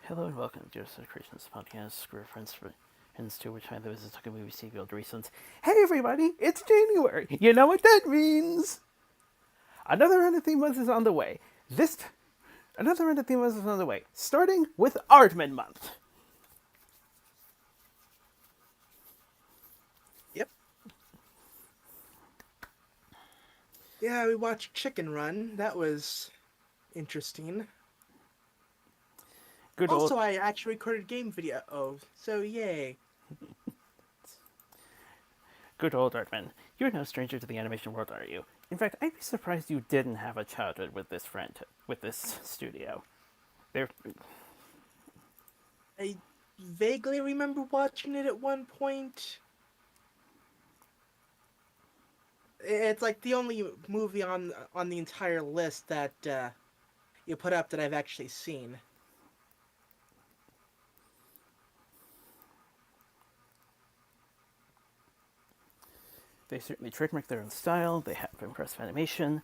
Hello and welcome to Yoda Soda Creations podcast, where friends to which find those talking movies, TV, old recent. Hey everybody, it's January. You know what that means? Another round of theme month is on the way. Another round of theme month is on the way, starting with Aardman month. Yep. Yeah, we watched Chicken Run. That was interesting. Good old, Also, I actually recorded a game video. Oh, so yay. good old Aardman. You're no stranger to the animation world, are you? In fact, I'd be surprised you didn't have a childhood with this studio. They're I vaguely remember watching it at one point. It's like the only movie on the entire list that you put up that I've actually seen. they certainly trademark their own style. They have impressive animation.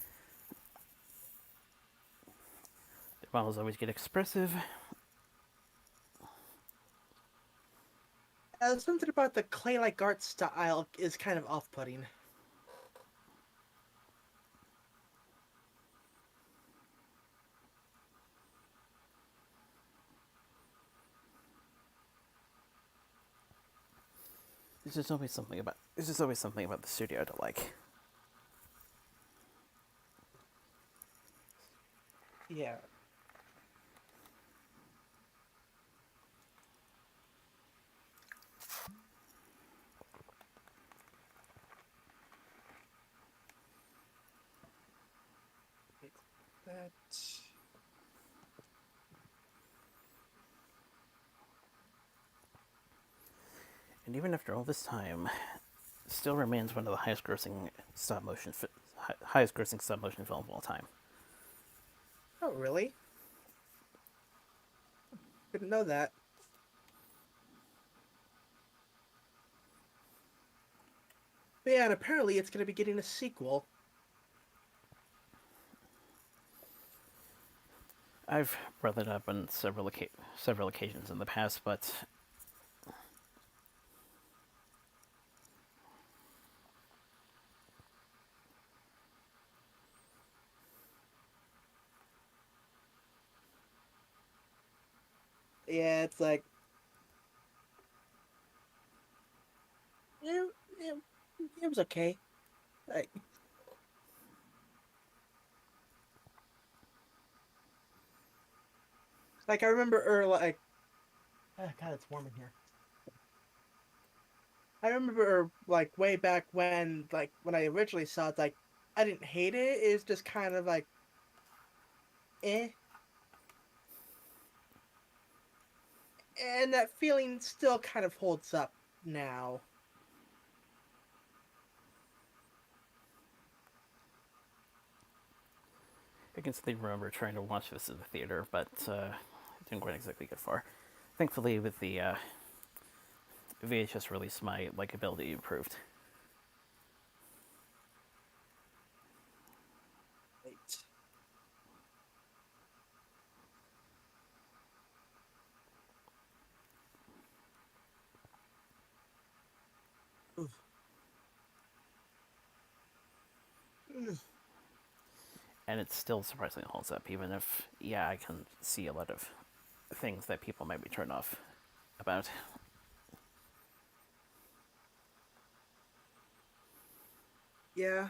Their models always get expressive. Something about the clay-like art style is kind of off-putting. There's just always something about the studio to like. Yeah. That. And even after all this time, still remains one of the highest grossing stop motion film of all time. Oh, really? Didn't know that. But yeah, and apparently it's going to be getting a sequel. I've brought it up on several occasions in the past, but Yeah, it's like it, it was okay. Like I remember, or like, oh God, it's warm in here. I remember, like way back when, like when I originally saw it, like I didn't hate it. It was just kind of like, eh, and that feeling still kind of holds up now. I can still remember trying to watch this at the theater, but it didn't quite exactly get far. Thankfully, with the VHS release, my likability improved. Right. Oof. And it still surprisingly holds up, even if, yeah, I can see a lot of things that people might be turned off about. Yeah.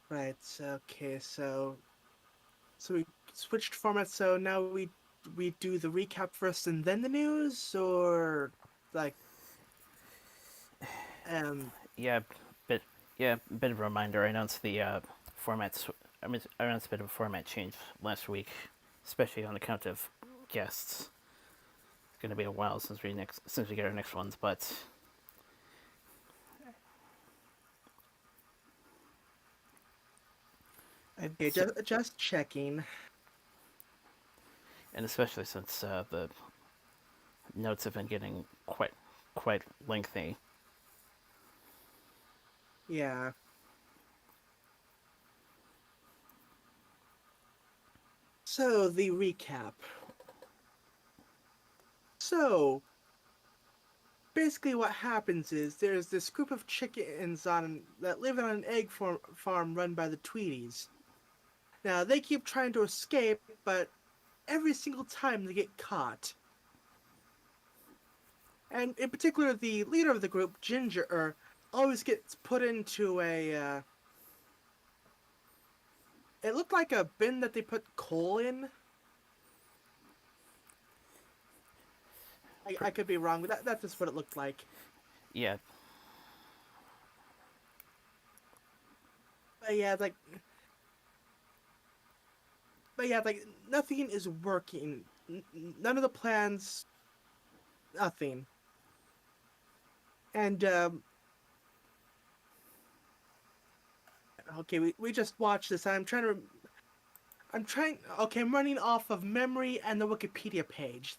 Right. Okay. So we switched formats. So now we do the recap first and then the news, or like um Yeah, bit bit of a reminder. I announced the formats. I announced a bit of a format change last week, especially on account of guests. It's going to be a while since we get our next ones, but okay, it's, just checking. and especially since the notes have been getting quite lengthy. Yeah. So the recap. So basically, what happens is there's this group of chickens on that live on an farm run by the Tweeties. Now they keep trying to escape, but every single time they get caught. And in particular, the leader of the group, Ginger, always gets put into a. It looked like a bin that they put coal in. I could be wrong, but that's just what it looked like. Yeah, But yeah, like nothing is working. None of the plans, nothing. And okay, we just watched this. Okay, I'm running off of memory and the Wikipedia page.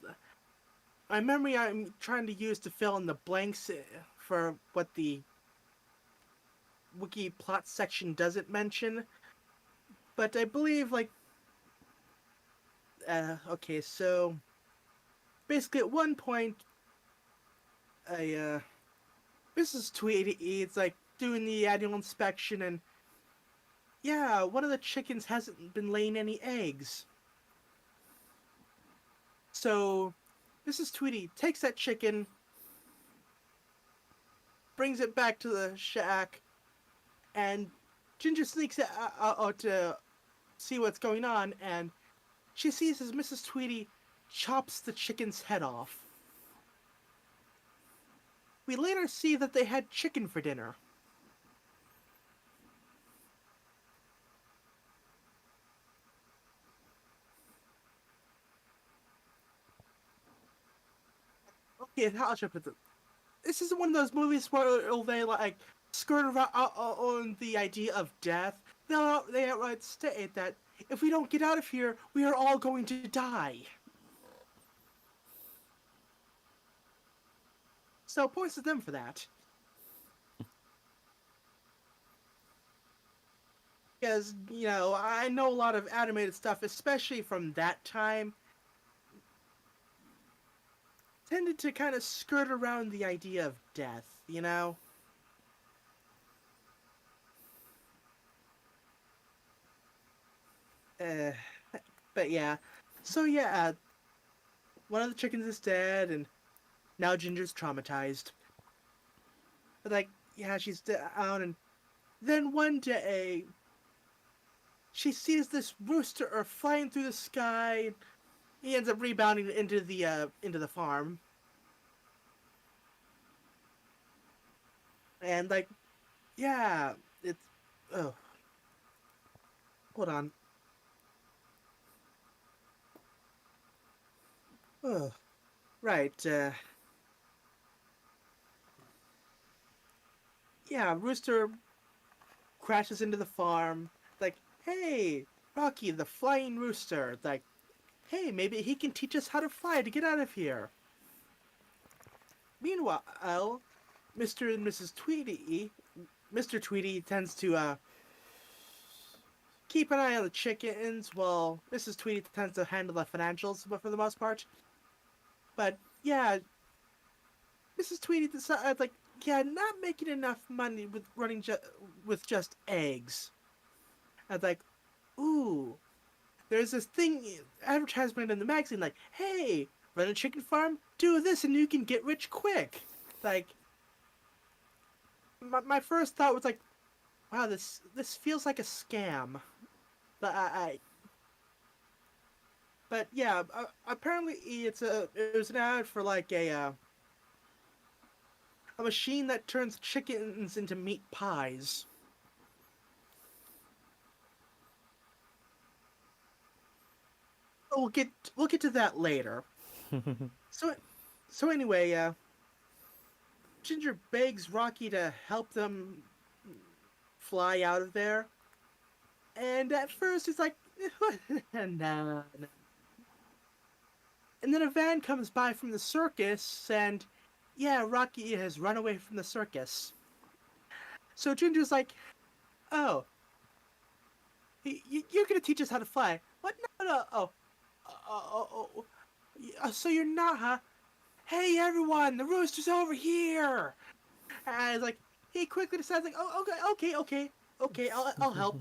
My memory I'm trying to use to fill in the blanks for what the wiki plot section doesn't mention. But I believe okay, so basically at one point a Mrs. Tweety it's like doing the annual inspection, and yeah, one of the chickens hasn't been laying any eggs. So Mrs. Tweety takes that chicken, brings it back to the shack, and Ginger sneaks out to see what's going on, and she sees as Mrs. Tweety chops the chicken's head off. We later see that they had chicken for dinner. Okay, how should I put this? This is one of those movies where they like skirt around on the idea of death. They outright state that if we don't get out of here, we are all going to die. So points to them for that. Because, I know a lot of animated stuff, especially from that time, tended to kind of skirt around the idea of death. Uh, but yeah. So yeah, one of the chickens is dead, and now Ginger's traumatized. But like, yeah, she's down, and then one day, she sees this rooster flying through the sky. He ends up rebounding into the farm, and like, yeah, it's oh, hold on, oh, right, yeah, rooster crashes into the farm. Like, hey, Rocky, the flying rooster. Like, hey, maybe he can teach us how to fly to get out of here. Meanwhile, Mr. and Mrs. Tweety, Mr. Tweety tends to keep an eye on the chickens, while Mrs. Tweety tends to handle the financials, but for the most part. But yeah, Mrs. Tweety decides like, yeah, not making enough money with with just eggs. And like, ooh, there's this thing advertisement in the magazine like, hey, run a chicken farm, do this, and you can get rich quick. Like, my first thought was like, wow, this feels like a scam. But but yeah, apparently it was an ad for like a machine that turns chickens into meat pies. We'll get to that later. So so anyway, Ginger begs Rocky to help them fly out of there, and at first he's like, nah. And then a van comes by from the circus, and yeah, Rocky has run away from the circus. So Ginger's like, oh, you're gonna teach us how to fly. What? no, so you're not, huh? Hey everyone, the rooster's over here. And it's like he quickly decides, like, oh, okay, I'll help,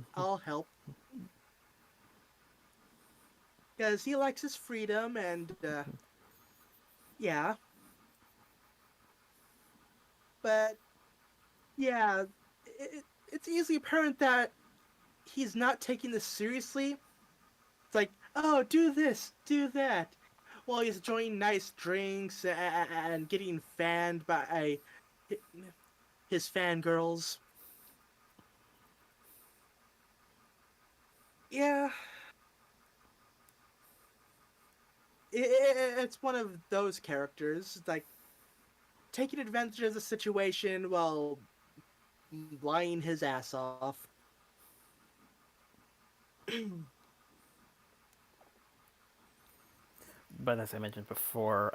because he likes his freedom, and yeah, but yeah, it's easily apparent that he's not taking this seriously. It's like, oh, do this, do that, while he's enjoying nice drinks and getting fanned by his fangirls. Yeah, it's one of those characters, like taking advantage of the situation while lying his ass off. But as I mentioned before,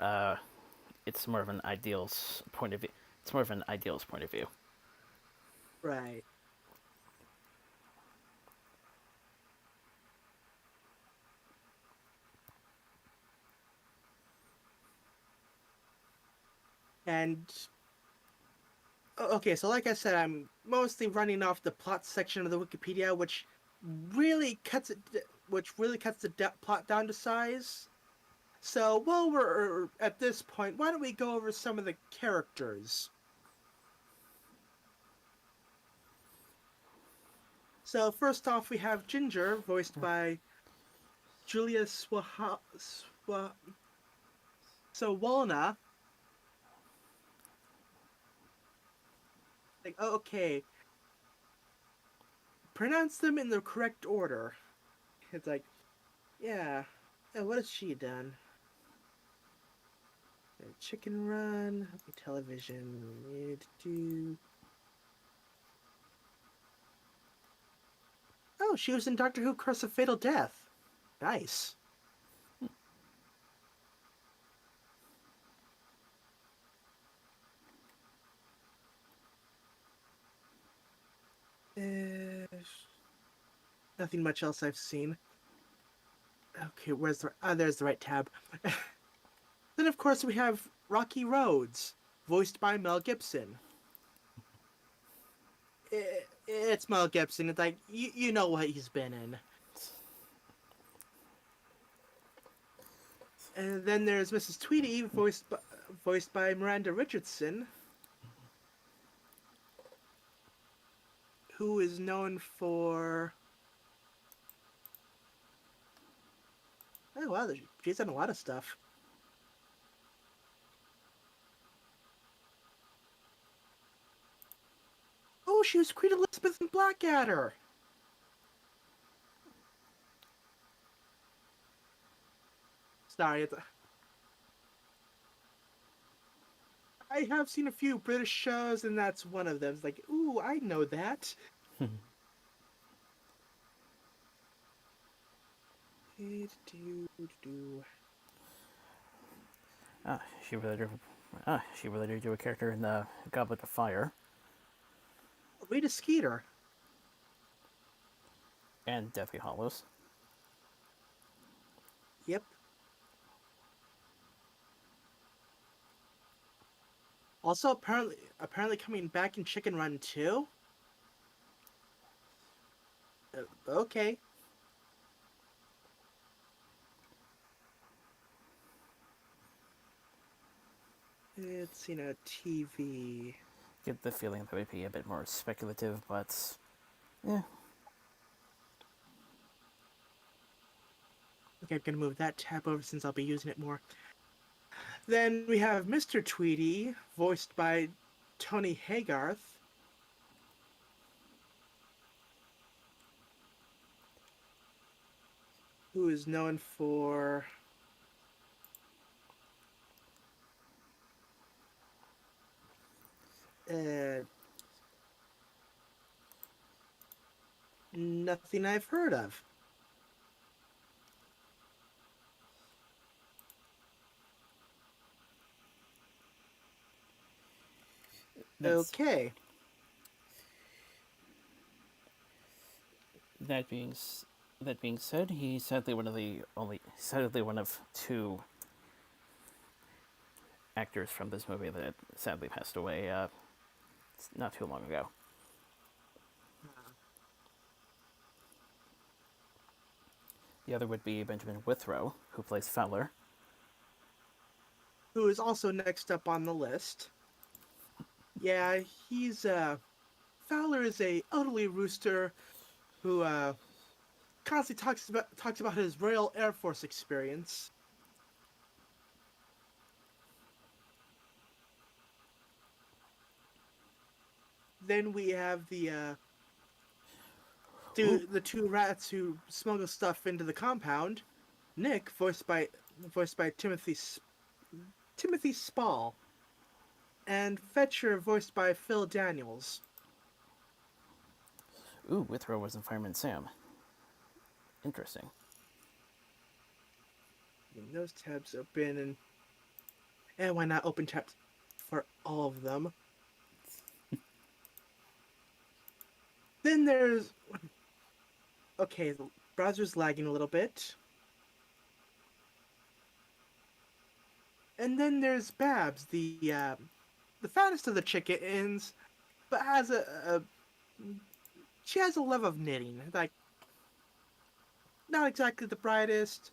it's more of an ideals point of view. It's more of an ideals point of view. Right. And okay, so like I said, I'm mostly running off the plot section of the Wikipedia, really cuts it, which really cuts the plot down to size. So while we're at this point, why don't we go over some of the characters? So first off, we have Ginger, voiced by Julia Sawalna. Like, oh, okay, pronounce them in the correct order. It's like, yeah. What has she done? Chicken Run, television. Oh, she was in Doctor Who: Curse of Fatal Death. Nice. Uh, Nothing much else I've seen. Okay, where's the? Ah, there's the right tab. Then of course we have Rocky Rhodes, voiced by Mel Gibson. It's Mel Gibson. It's like you know what he's been in. And then there's Mrs. Tweedy, voiced by Miranda Richardson, who is known for. Oh wow, she's done a lot of stuff. Oh, she was Queen Elizabeth in Blackadder. Sorry, I have seen a few British shows, and that's one of them. It's like, ooh, I know that. Ah, she related. She related to a character in the Goblet of Fire Rita Skeeter. and Deathly Hollows. Yep. Also, apparently coming back in Chicken Run 2. Okay. It's TV. Get the feeling that would be a bit more speculative, but yeah. Okay, I'm gonna move that tab over since I'll be using it more. Then we have Mr. Tweedy, voiced by Tony Haygarth. Who is known for uh, nothing I've heard of. That's Okay. that being That being said, he's sadly one of two actors from this movie that sadly passed away not too long ago. The other would be Benjamin Withrow, who plays Fowler. Who is also next up on the list. Yeah, he's Fowler is a elderly rooster who constantly talks about his Royal Air Force experience. Then we have Ooh, the two rats who smuggle stuff into the compound. Nick, voiced by Timothy Spall, and Fetcher, voiced by Phil Daniels. Withrow was in Fireman Sam. Interesting. Those tabs open, and why not open tabs for all of them? Then there's okay, the browser's lagging a little bit. And then there's Babs, the fattest of the chickens, but has a she has a love of knitting. Like not exactly the brightest,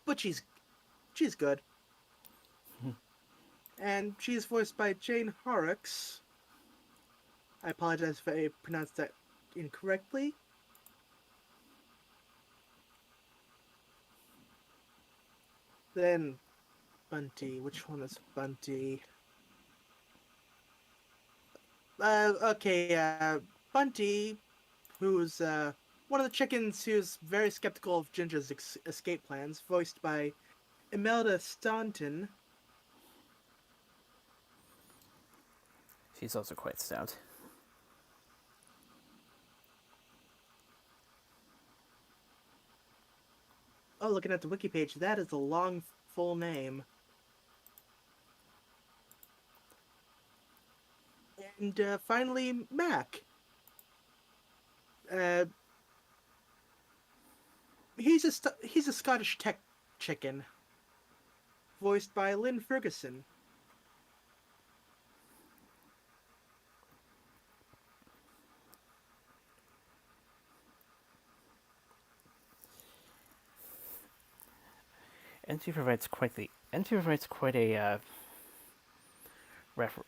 but she's good. And she's voiced by Jane Horrocks. I apologize if I pronounced that incorrectly. Then Bunty. Which one is Bunty? Okay, Bunty, who's one of the chickens who's very skeptical of Ginger's escape plans, voiced by Imelda Staunton. She's also quite stout. Oh, looking at the wiki page, that is a long full name. And finally, Mac. Uh, he's a Scottish tech chicken, voiced by Lynn Ferguson. And she provides quite a refer-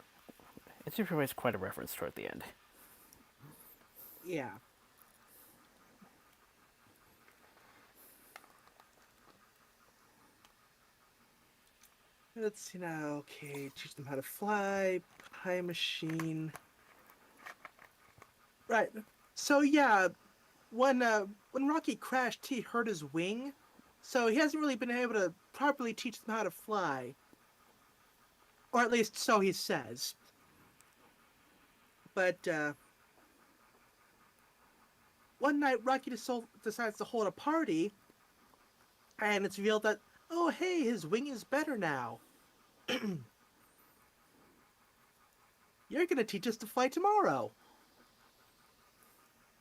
and she provides quite a reference toward the end. Yeah. Let's see now. Okay, teach them how to fly. Pie machine. Right. So yeah, when Rocky crashed, he hurt his wing, so he hasn't really been able to properly teach them how to fly, or at least so he says. But one night, Rocky decides to hold a party, and it's revealed that oh hey, his wing is better now. You're gonna teach us to fly tomorrow.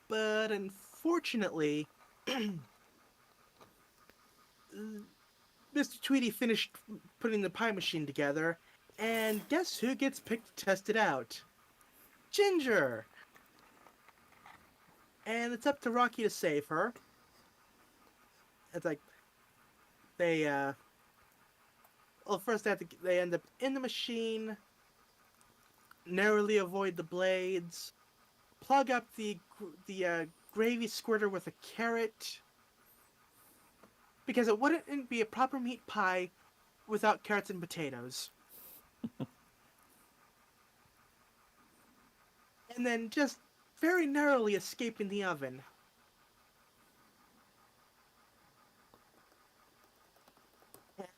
But unfortunately, Mr. Tweety finished putting the pie machine together, and guess who gets picked to test it out? Ginger! And it's up to Rocky to save her. It's like they well first they end up in the machine, narrowly avoid the blades, plug up the gravy squirter with a carrot, because it wouldn't be a proper meat pie without carrots and potatoes. And then just very narrowly escaping the oven.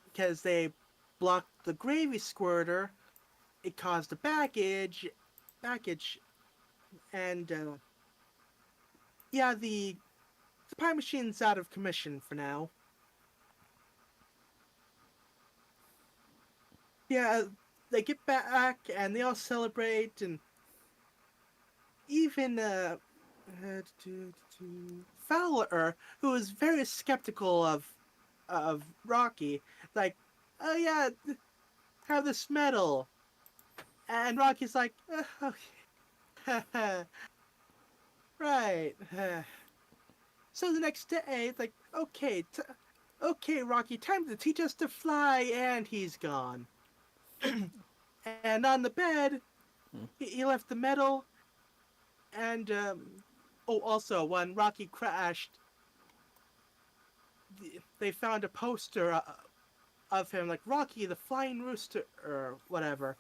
Because they blocked the gravy squirter, it caused a backage, and yeah, the pie machine's out of commission for now. Yeah, they get back and they all celebrate, and even Fowler, who was very skeptical of Rocky, like, oh yeah, have this medal, and Rocky's like, okay, right. So the next day, it's like, okay, Rocky, time to teach us to fly, and he's gone. And on the bed, he left the medal, and oh, also when Rocky crashed, they found a poster of him, like Rocky the Flying Rooster or whatever.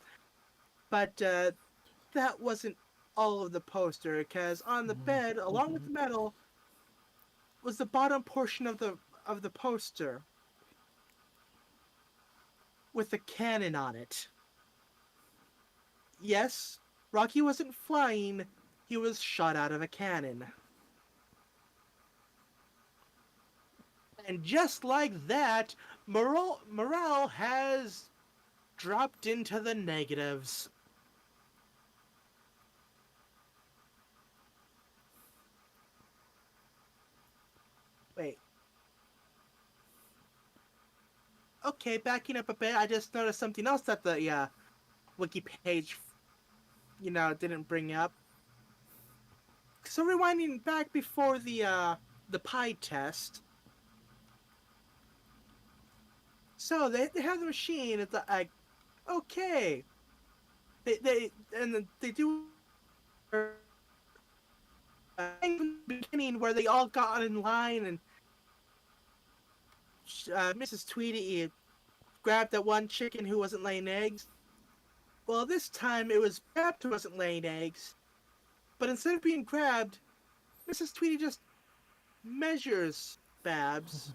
But that wasn't all of the poster, because on the bed, along with the medal, was the bottom portion of the poster with a cannon on it. Yes, Rocky wasn't flying; he was shot out of a cannon. And just like that, morale has dropped into the negatives. Wait, okay, backing up a bit, I just noticed something else that the wiki page, didn't bring up. So rewinding back before the pie test, so they have the machine. It's like, okay, they do in the beginning where they all got in line, and Mrs. Tweety grabbed that one chicken who wasn't laying eggs. Well, this time it was Babs who wasn't laying eggs, but instead of being grabbed, Mrs. Tweety just measures Babs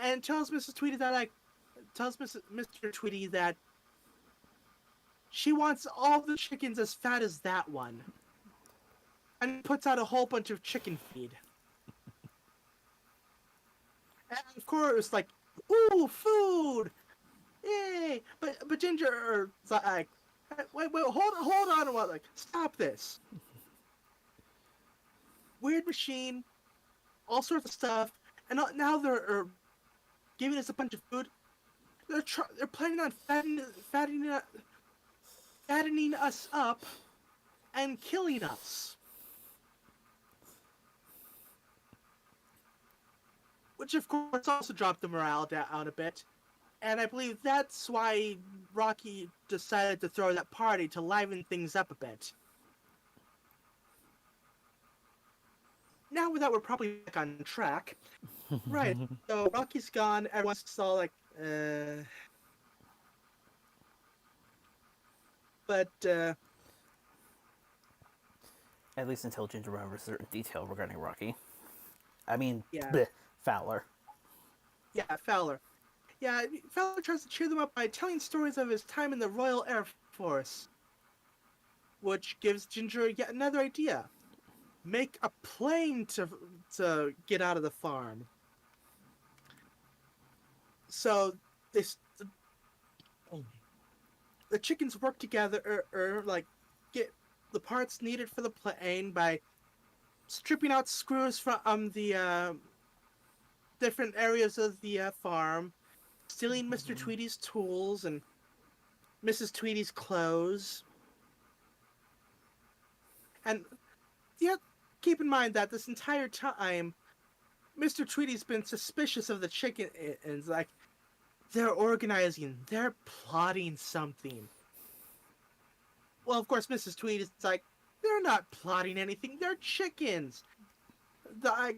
and tells Mrs. Tweety that Mr. Tweety that she wants all the chickens as fat as that one, and puts out a whole bunch of chicken feed. And of course, like, ooh, food, yay! But Ginger, like, wait, hold on a while, like, stop this. Weird machine, all sorts of stuff, and now they're giving us a bunch of food. They're planning on fattening us up and killing us. Which, of course, also dropped the morale down a bit. And I believe that's why Rocky decided to throw that party to liven things up a bit. Now that we're probably back on track, right? So Rocky's gone. Everyone's all like, but At least until Ginger remembers a certain detail regarding Rocky. I mean, yeah, bleh, Fowler. yeah, Fowler. Yeah, Fowler tries to cheer them up by telling stories of his time in the Royal Air Force, which gives Ginger yet another idea. Make a plane to get out of the farm. So this the chickens work together, like get the parts needed for the plane by stripping out screws from the different areas of the farm, stealing Mr. Tweety's tools and Mrs. Tweety's clothes, and yeah, keep in mind that this entire time, Mr. Tweety's been suspicious of the chickens. Like, they're organizing, they're plotting something. Well, of course, Mrs. Tweety's like, they're not plotting anything. They're chickens. The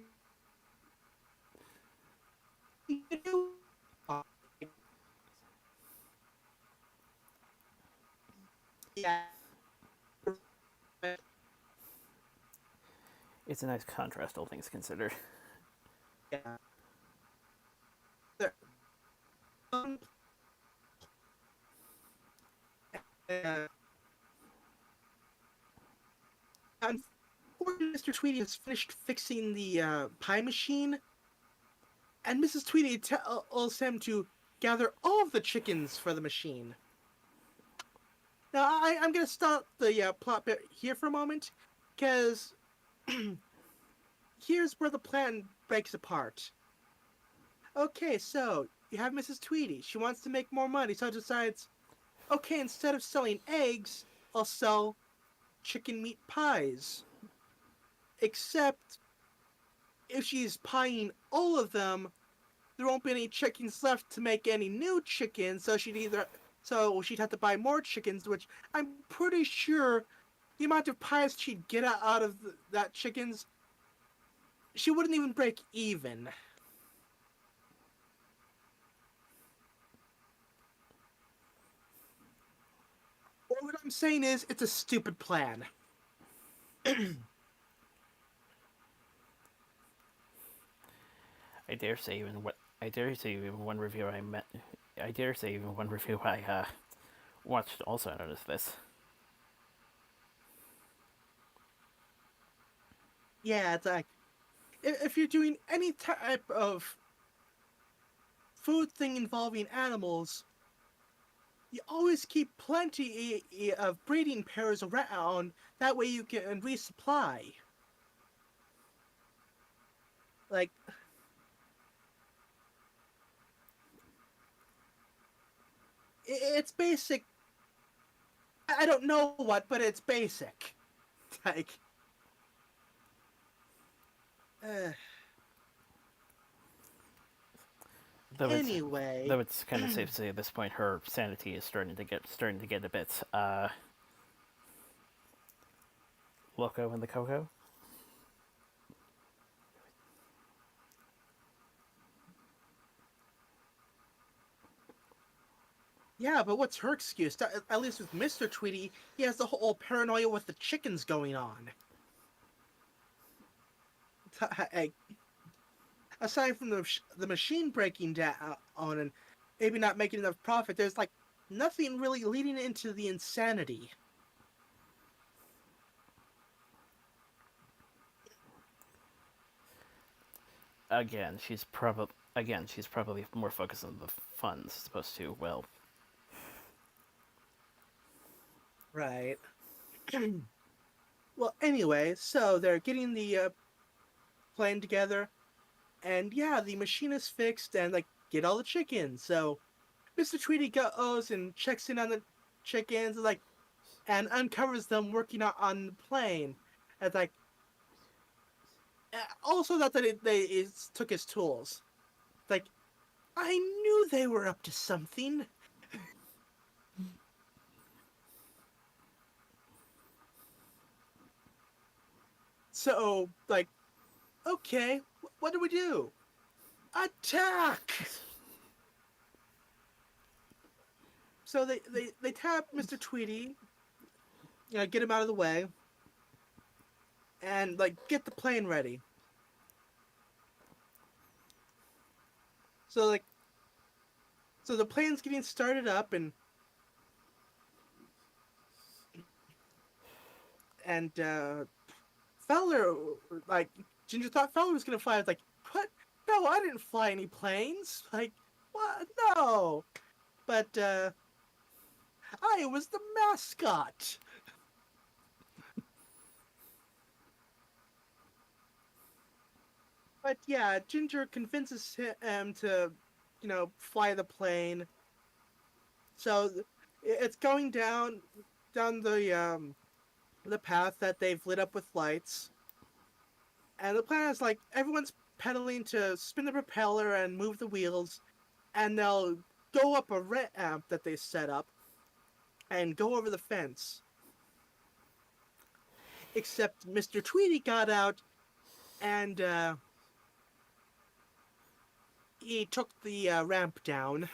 yeah, It's a nice contrast, all things considered. yeah. They're, um, uh, unfortunately, Mr. Tweety has finished fixing the pie machine, and Mrs. Tweety tells him to gather all of the chickens for the machine. Now, I'm going to stop the plot bit here for a moment, because Here's where the plan breaks apart. Okay, so you have Mrs. Tweety. She wants to make more money, so decides, okay, instead of selling eggs, I'll sell chicken meat pies. Except if she's pieing all of them, there won't be any chickens left to make any new chickens, so she'd have to buy more chickens, which I'm pretty sure the amount of pies she'd get out of that chickens, she wouldn't even break even. Or what I'm saying is, it's a stupid plan. I dare say even what I dare say even one review I met. I dare say even one review I watched also noticed this. Yeah, it's like if you're doing any type of food thing involving animals, you always keep plenty of breeding pairs around. That way you can resupply. Like, it's basic. I don't know what, but it's basic. Like, uh, Though it's anyway. though it's kind of safe to say at this point her sanity is starting to get a bit loco in the cocoa. Yeah, but what's her excuse? At least with Mr. Tweety, he has the whole paranoia with the chickens going on. Aside from the machine breaking down and maybe not making enough profit, there's like nothing really leading into the insanity. Again, she's probably more focused on the funds as opposed to well. Right. Well, anyway, so they're getting the plane together, and yeah, the machine is fixed, and like get all the chickens. So Mr. Tweety goes and checks in on the chickens, and uncovers them working on the plane. It's like also that they took his tools. Like I knew they were up to something. So like, okay, what do we do? Attack! So they tap Mr. Tweety, get him out of the way, and like get the plane ready. So like, so the plane's getting started up, and Fowler, like Ginger thought Fowler was gonna fly. It's like, what? No, I didn't fly any planes. Like, what? No. But I was the mascot. But yeah, Ginger convinces him to, fly the plane. So it's going down the path that they've lit up with lights, and the plan is like everyone's pedaling to spin the propeller and move the wheels, and they'll go up a ramp that they set up and go over the fence. Except Mr. Tweety got out and he took the ramp down.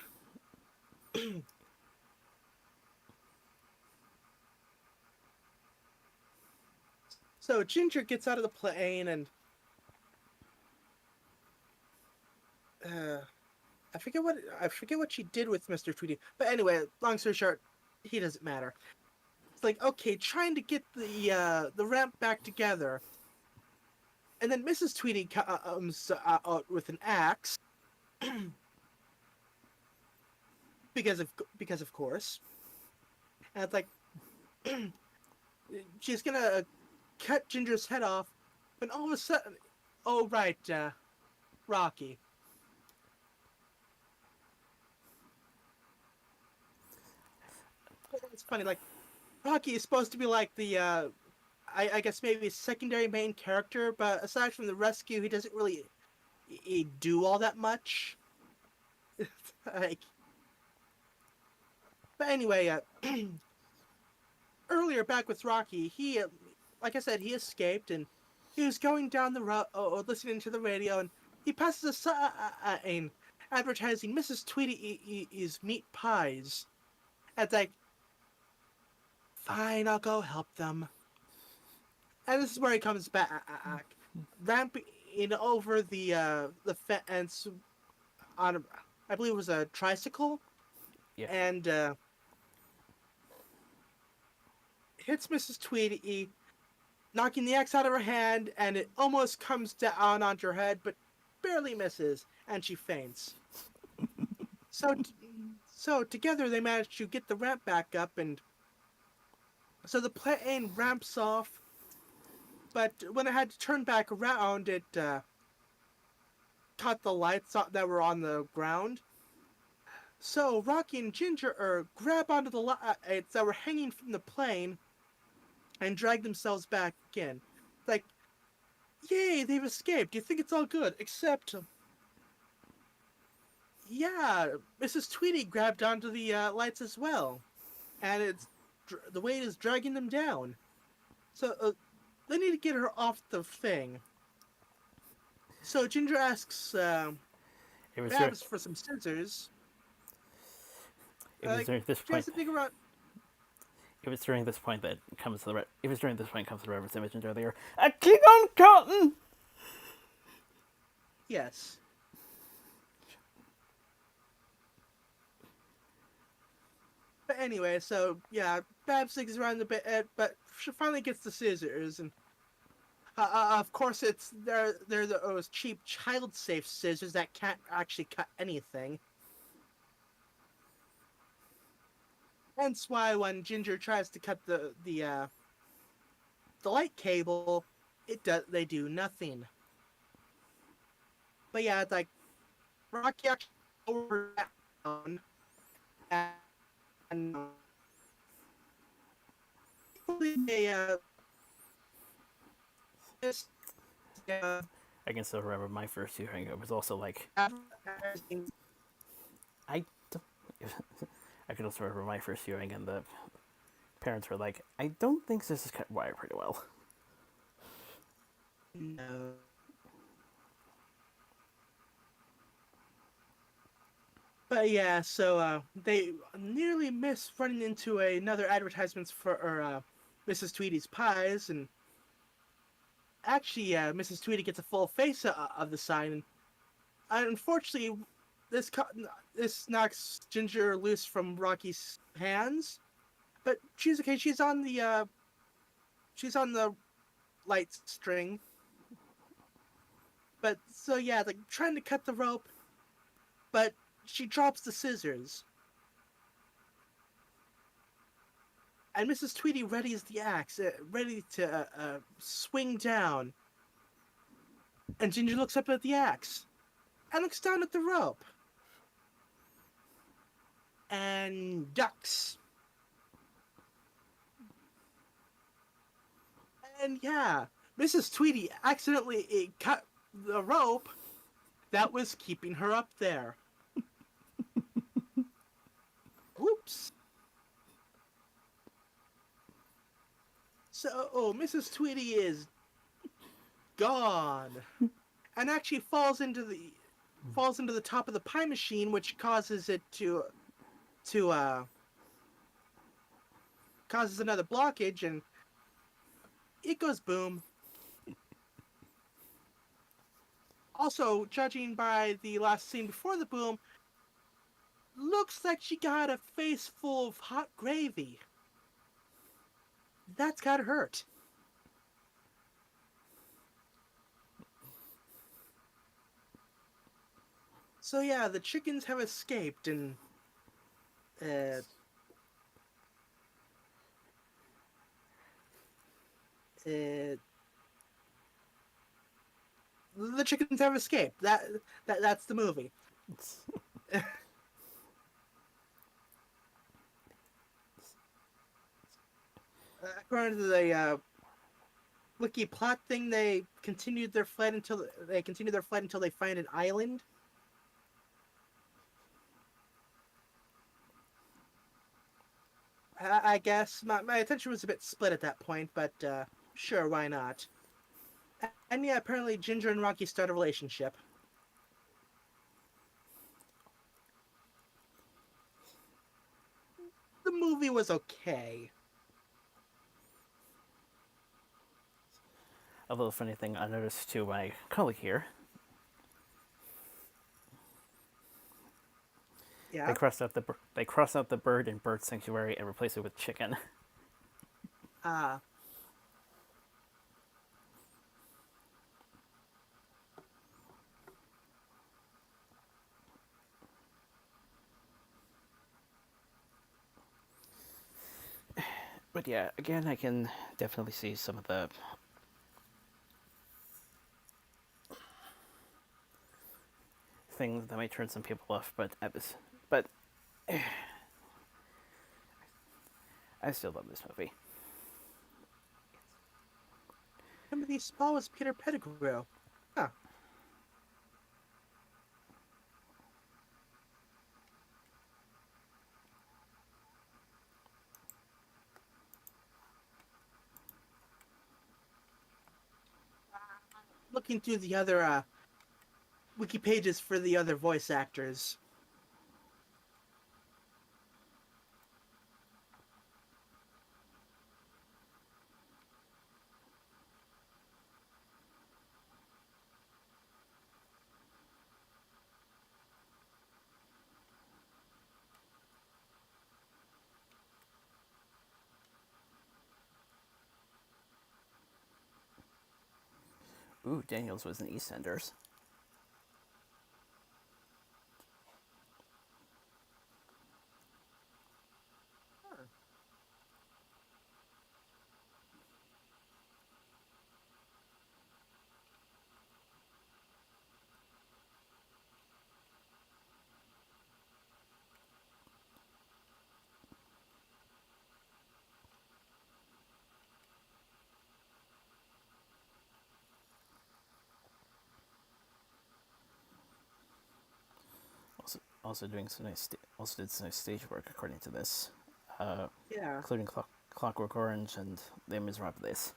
So Ginger gets out of the plane and uh, I forget what she did with Mr. Tweety. But anyway, long story short, he doesn't matter. It's like okay, trying to get the ramp back together, and then Mrs. Tweety comes out with an axe because of course, and it's like she's gonna cut Ginger's head off, when all of a sudden, oh right, Rocky. It's funny, like Rocky is supposed to be like the I guess maybe a secondary main character, but aside from the rescue, he doesn't really he do all that much. like, but anyway, earlier back with Rocky, he like I said, he escaped and he was going down the road, listening to the radio, and he passes a sign advertising Mrs. Tweety's meat pies. And it's like, fine, I'll go help them. And this is where he comes back, ramping over the fence on, I believe it was a tricycle, Yeah. and hits Mrs. Tweety, knocking the axe out of her hand, and it almost comes down onto her head, but barely misses, and she faints. So, so together they manage to get the ramp back up, and so the plane ramps off. But when it had to turn back around, it caught the lights that were on the ground. So Rocky and Ginger grab onto the lights that were hanging from the plane and drag themselves back in. Like, yay, they've escaped. You think it's all good, except yeah, Mrs. Tweety grabbed onto the lights as well, and the weight is dragging them down. So they need to get her off the thing. So Ginger asks It was dur- Babs for some scissors. it was Like, during this she has point. to figure out. It was during this point that comes to the. It was during this point comes to the reference I mentioned earlier. A Klingon cotton. Yes. But anyway, so yeah, Babs digs around a bit, but she finally gets the scissors, and of course they're those cheap child-safe scissors that can't actually cut anything. Hence why when Ginger tries to cut the light cable, they do nothing. But yeah, it's like Rocky actually over down, and they this uh, I can still remember my first hearing. It was also like advertising. I. Don't, I can also remember my first hearing, and the parents were like, "I don't think this is cut wire pretty well." No. But yeah, so they nearly miss running into another advertisements for Mrs. Tweety's pies, and actually, Mrs. Tweety gets a full face of the sign, and unfortunately, this this knocks Ginger loose from Rocky's hands. But she's okay. She's on the light string. But so yeah, like trying to cut the rope, but she drops the scissors. And Mrs. Tweety readies the axe, ready to swing down. And Ginger looks up at the axe and looks down at the rope and ducks. And yeah, Mrs. Tweety accidentally cut the rope that was keeping her up there. Whoops. So, Mrs. Tweety is gone, and actually falls into the top of the pie machine, which causes it to causes another blockage, and it goes boom. Also, judging by the last scene before the boom, looks like she got a face full of hot gravy. That's gotta hurt. So yeah, the chickens have escaped, and uh, uh, the chickens have escaped. That's the movie. According to the wiki plot thing, they continued their flight until they find an island. I guess my attention was a bit split at that point, but sure, why not? And yeah, apparently Ginger and Rocky start a relationship. The movie was okay. A little funny thing I noticed to my colleague here, Yeah. they crossed out the bird in bird sanctuary and replaced it with chicken. Uh, But yeah, again, I can definitely see some of the things that might turn some people off, but I still love this movie. Timothy Spall was Peter Pettigrew. Huh. Looking through the other wiki pages for the other voice actors. Ooh, Daniels was in EastEnders. Huh. Also also did some nice stage work according to this, Yeah. including Clockwork Orange and Les Miserables.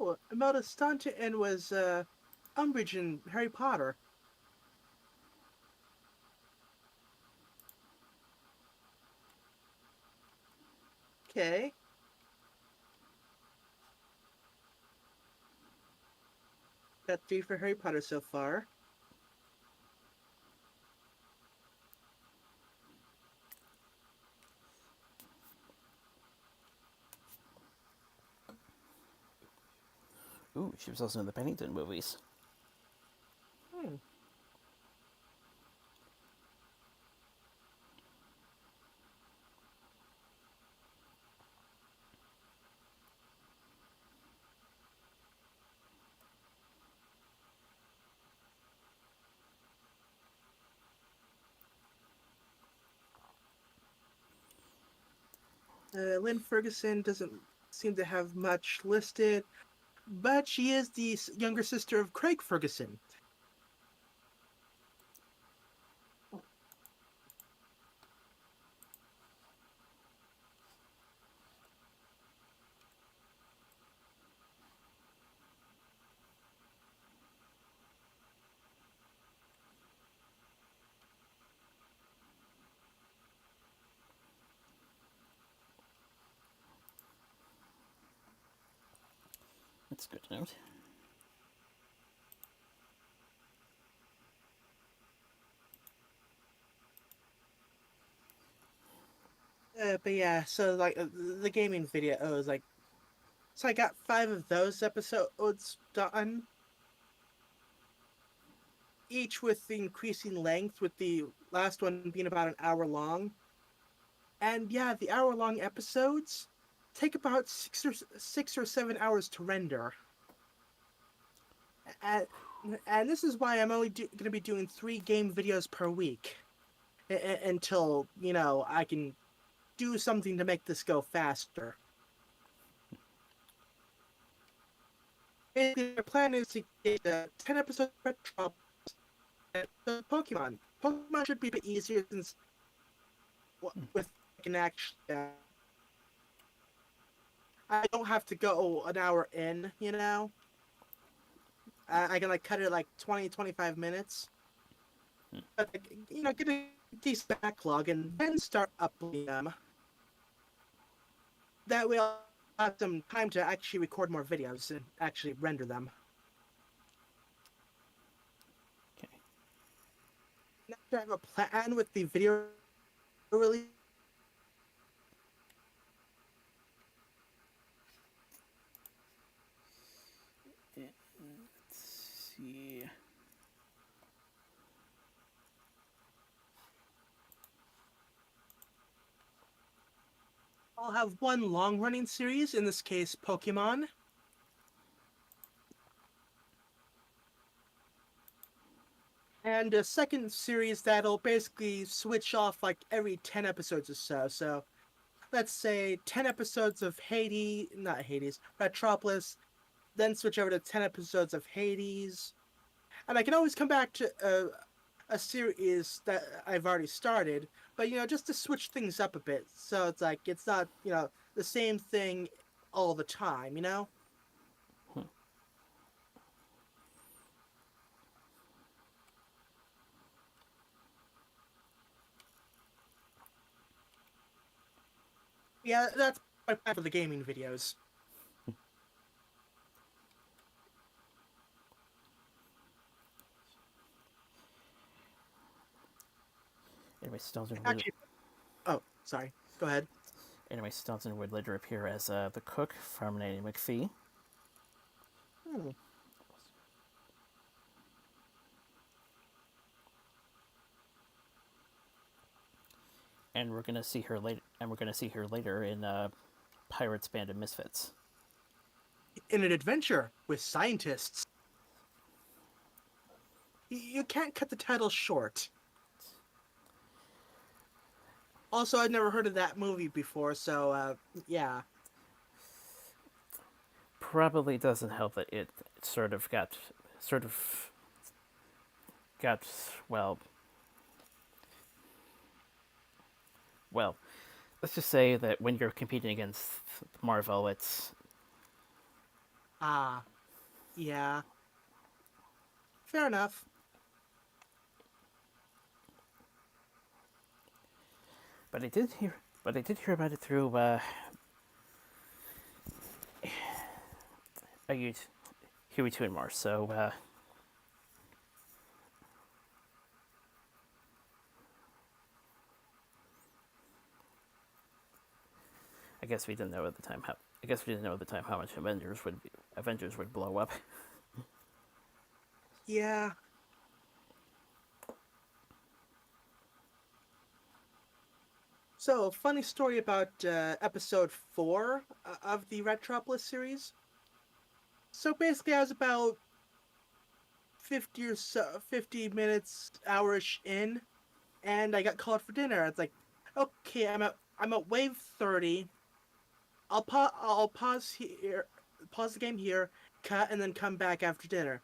Oh, Imelda Staunton was Umbridge in Harry Potter. Okay. Got 3 for Harry Potter so far. Ooh, she was also in the Pennington movies. Hmm. Lynn Ferguson doesn't seem to have much listed, but she is the younger sister of Craig Ferguson. That's good to note. But yeah, so like the gaming video was like, so I got 5 of those episodes done, each with increasing length, with the last one being about an hour long. And yeah, the hour-long episodes take about 6 or 7 hours to render. And, and this is why I'm only going to be doing 3 game videos per week until, I can do something to make this go faster. Basically, my plan is to get 10 episodes of Retro and Pokemon. Pokemon should be a bit easier since with I can actually I don't have to go an hour in. I can like cut it like 20-25 minutes. But get a decent backlog and then start uploading them. That way I'll have some time to actually record more videos and actually render them. Okay. Next, I have a plan with the video release. Let's see. I'll have one long-running series, in this case, Pokemon. And a second series that'll basically switch off like every 10 episodes or so. So let's say 10 episodes of not Hades, Retropolis, then switch over to 10 episodes of Hades. And I can always come back to a series that I've already started, but just to switch things up a bit. So it's like, it's not, the same thing all the time. Yeah, that's my plan for the gaming videos. Anyway, Stelton would Actually, oh, sorry. Go ahead. later appear as the cook from Nanny McPhee. Hmm. And we're gonna see her later. And we're gonna see her later in Pirates Band of Misfits. In an adventure with scientists. You can't cut the title short. Also, I'd never heard of that movie before, so yeah. Probably doesn't help that it sort of got well. Let's just say that when you're competing against Marvel, it's Ah, yeah. Fair enough. but I did hear about it through a Huey Two and Mars. So I guess we didn't know at the time how much Avengers would blow up. Yeah. So, funny story about episode 4 of the Retropolis series. So basically, I was about 50 or so, 50 minutes, hourish in, and I got called for dinner. It's like, okay, I'm at wave 30. I'll pause here, pause the game here, cut, and then come back after dinner.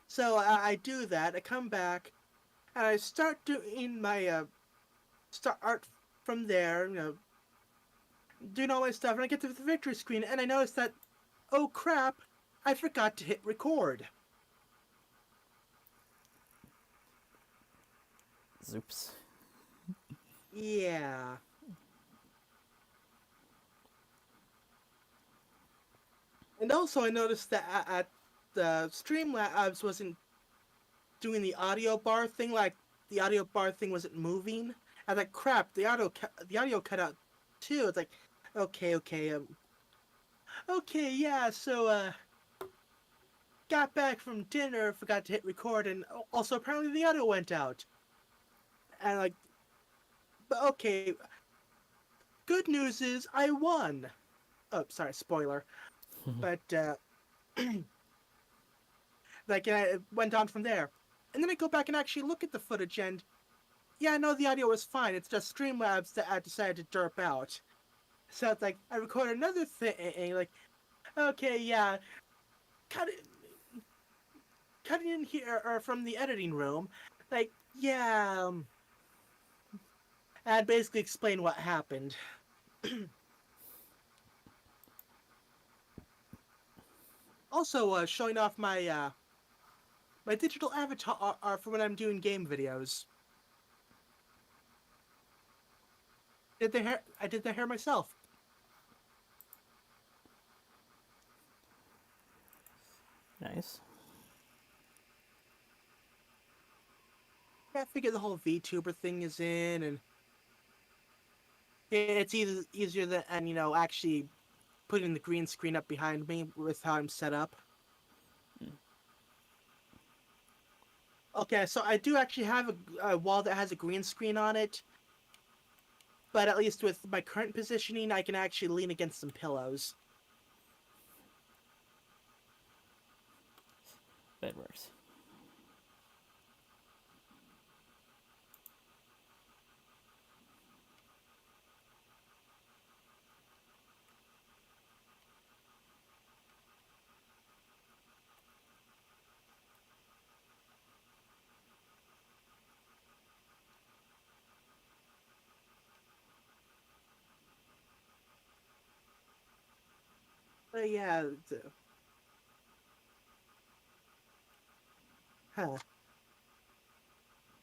So I do that. I come back, and I start doing my start from there. Doing all my stuff, and I get to the victory screen, and I notice that, oh crap, I forgot to hit record. Zoops. Yeah. And also, I noticed that at the Streamlabs wasn't doing the audio bar thing. Like the audio bar thing wasn't moving. I was like, crap. The audio cut out too. It's like, okay, okay, yeah. So got back from dinner, forgot to hit record, and also apparently the audio went out. And like, but okay. Good news is I won. Oh, sorry, spoiler. But like, it went on from there. And then I go back and actually look at the footage, and yeah, no, the audio was fine. It's just Streamlabs that I decided to derp out. So it's like I recorded another thing, like, okay, yeah, cut it, cutting in here or from the editing room, like, yeah, and basically explain what happened. Also, showing off my digital avatar for when I'm doing game videos. Did the hair? I did the hair myself. Nice. Yeah, I figure the whole VTuber thing is in, and it's easier than and actually putting the green screen up behind me with how I'm set up. Okay, so I do actually have a wall that has a green screen on it, but at least with my current positioning, I can actually lean against some pillows. That works. But yeah, huh,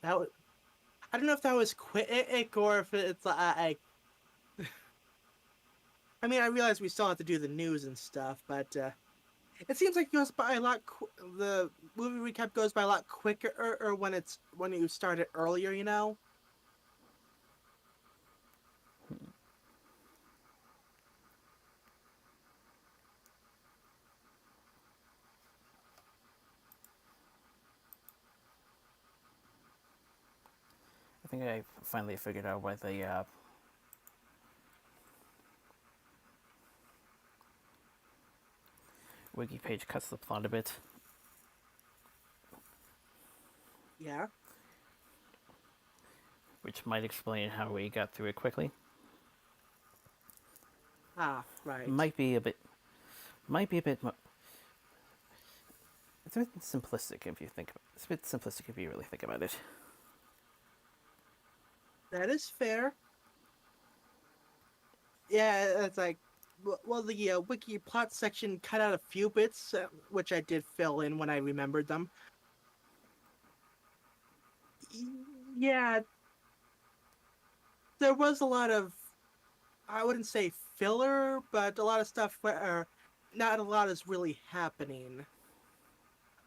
that was, I don't know if that was quick or if it's I mean, I realize we still have to do the news and stuff, but it seems like it goes by a lot. The movie recap goes by a lot quicker, or when when you started earlier. I think I finally figured out why the wiki page cuts the plot a bit, Yeah. which might explain how we got through it quickly. Ah, right. Might be a bit. Might be a bit. It's a bit simplistic if you think. It's a bit simplistic if you really think about it. That is fair. Yeah, it's like, well, the wiki plot section cut out a few bits, which I did fill in when I remembered them. Yeah, there was a lot of, I wouldn't say filler, but a lot of stuff where not a lot is really happening.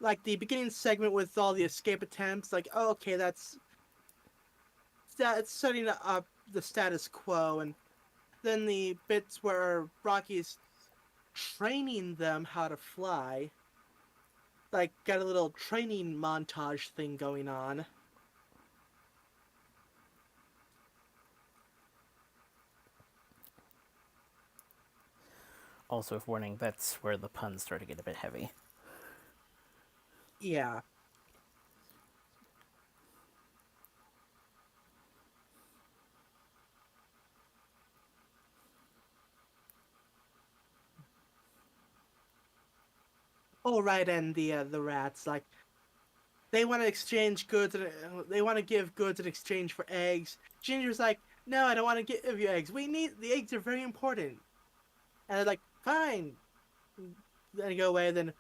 Like the beginning segment with all the escape attempts, like, oh, okay, it's setting up the status quo, and then the bits where Rocky's training them how to fly, like got a little training montage thing going on. Also, with warning, that's where the puns start to get a bit heavy. Yeah. Oh, right, and the rats, like, they want to exchange goods, and they want to give goods in exchange for eggs. Ginger's like, no, I don't want to give you eggs. We need the eggs are very important. And they're like, fine. Then they go away. Then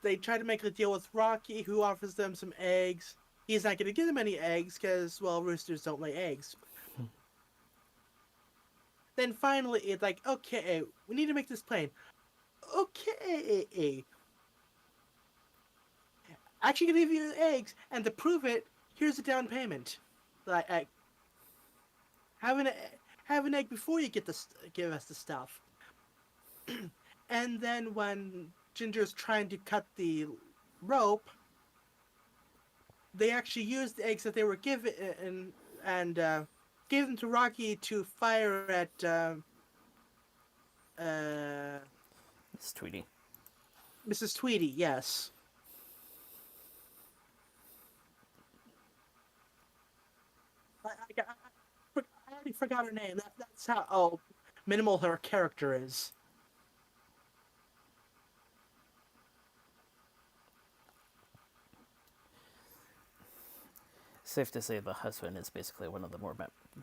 they try to make a deal with Rocky, who offers them some eggs. He's not going to give them any eggs because, well, roosters don't lay eggs. Then finally, it's like, okay, we need to make this plain. Okay, actually gonna give you eggs, and to prove it, here's a down payment. Like, have an have an egg before you give us the stuff. And then when Ginger's trying to cut the rope, they actually used the eggs that they were given and gave them to Rocky to fire at uh, It's Tweety. Mrs. Tweety. Yes, I already forgot her name. That's how minimal her character is. Safe to say the husband is basically one of the more.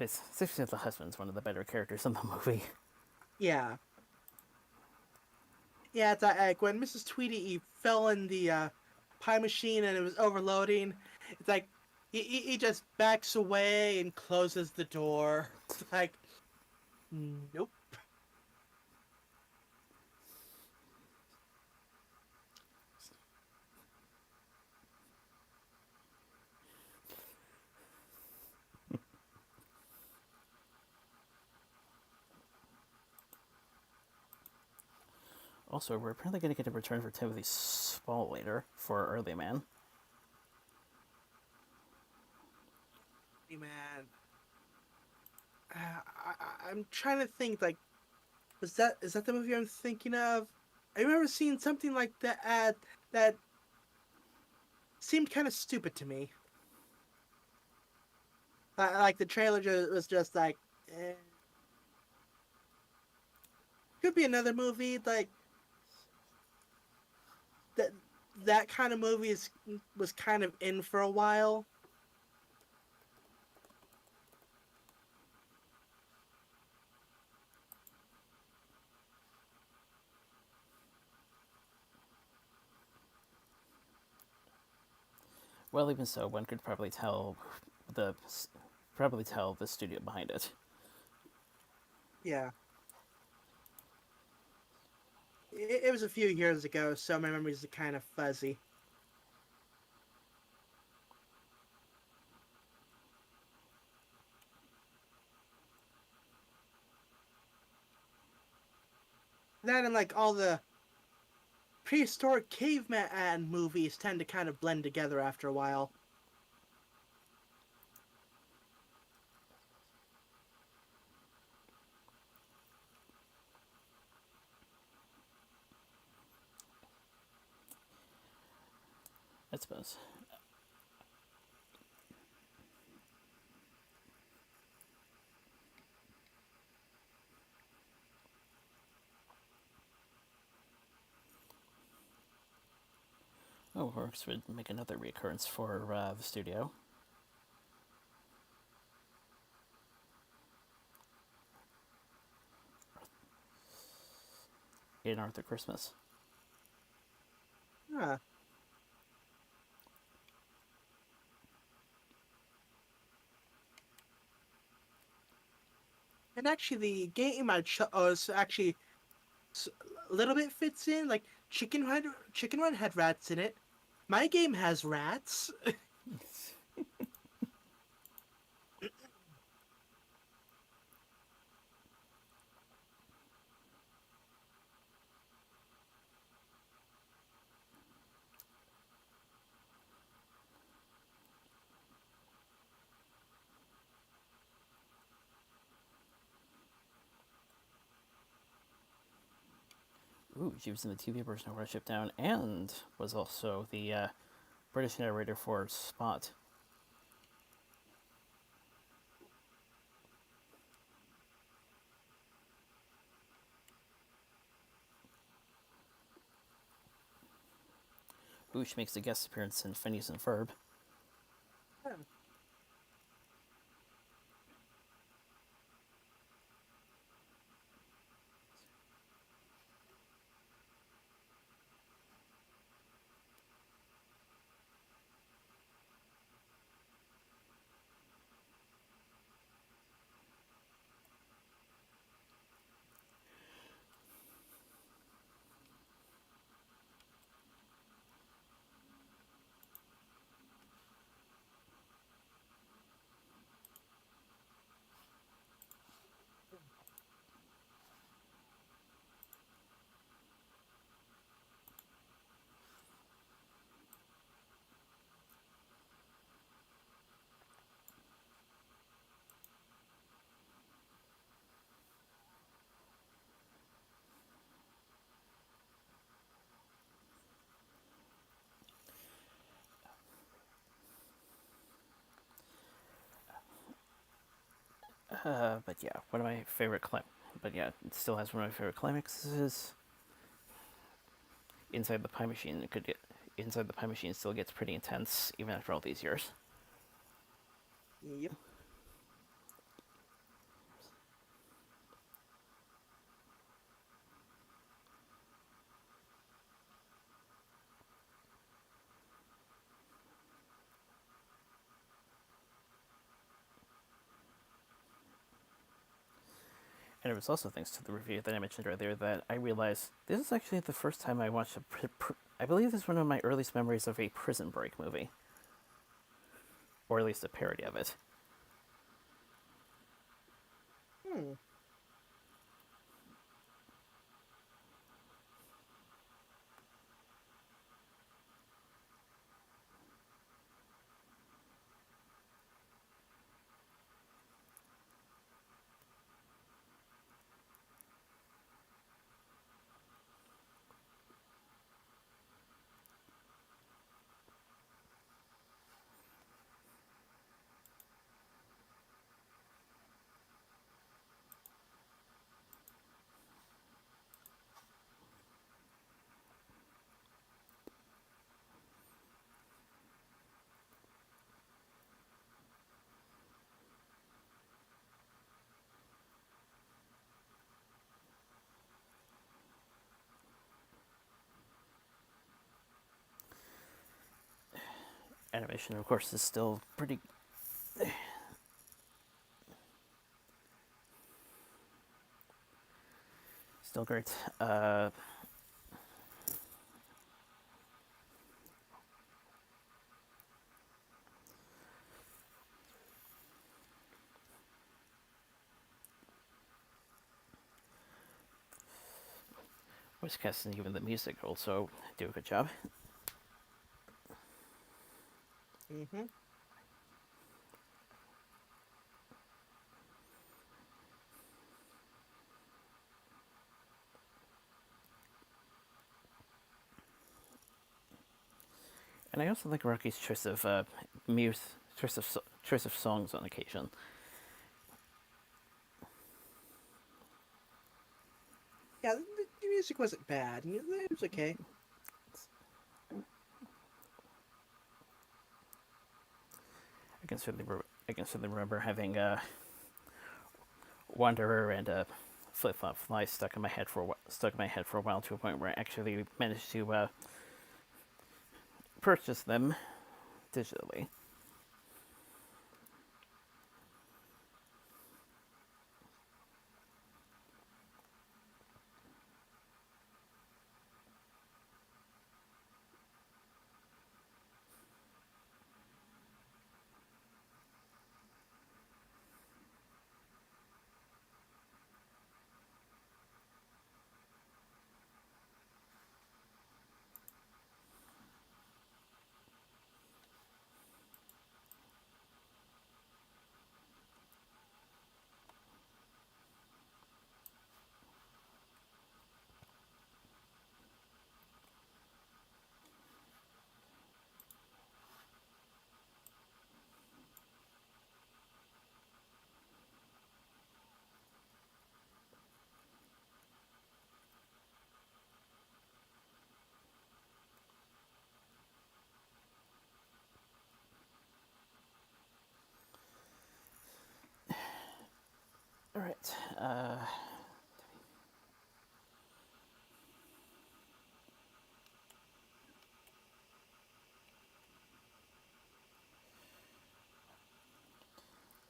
Safe to say the husband's one of the better characters in the movie. Yeah, yeah. It's like when Mrs. Tweety fell in the pie machine and it was overloading. It's like he just backs away and closes the door. It's like, nope. Also, we're apparently going to get a return for Timothy Spall later for Early Man. Hey, man, I'm trying to think. Like, is that the movie I'm thinking of? I remember seeing something like that that seemed kind of stupid to me. Like the trailer was just like, could be another movie like that. That kind of movie was kind of in for a while. Well, even so, one could the probably tell the studio behind it. Yeah, it was a few years ago, so my memories are kind of fuzzy. That and like all the prehistoric caveman movies tend to kind of blend together after a while. I suppose. Oh, Works would make another reoccurrence for the studio in Arthur Christmas. Huh. And actually, the game I chose actually a little bit fits in. Like Chicken Run had rats in it. My game has rats. Ooh, she was in the TV version of Watership Down and was also the British narrator for Spot. Ooh, she makes a guest appearance in Phineas and Ferb. But yeah, one of my favorite but yeah, it still has one of my favorite climaxes. Inside the Pie Machine, it could get inside the Pie Machine still gets pretty intense even after all these years. Yep. And it was also thanks to the review that I mentioned earlier that I realized this is actually the first time I watched I believe this is one of my earliest memories of a Prison Break movie, or at least a parody of it. Hmm. Animation, of course, is still great. Voice cast and even the music also do a good job. Mm-hmm. And I also like Rocky's choice of choice of songs on occasion. Yeah, the music wasn't bad. It was okay. I can certainly remember having Wanderer and Flip Flop Fly stuck in my head for a while to a point where I actually managed to purchase them digitally. All right.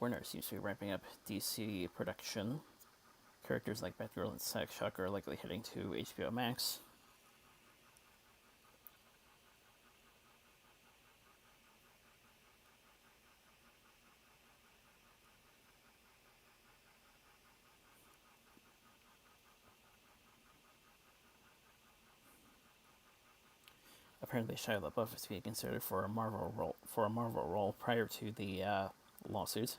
Warner seems to be ramping up DC production. Characters like Batgirl and Shock are likely heading to HBO Max. Apparently, Shia LaBeouf is being considered for a Marvel role prior to the lawsuit.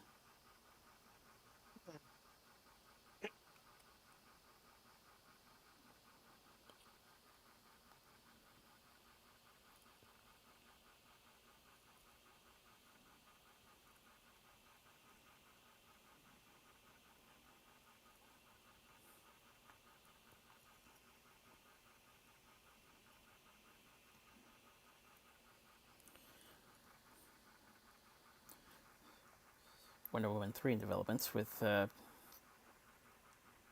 Wonder Woman 3 in development with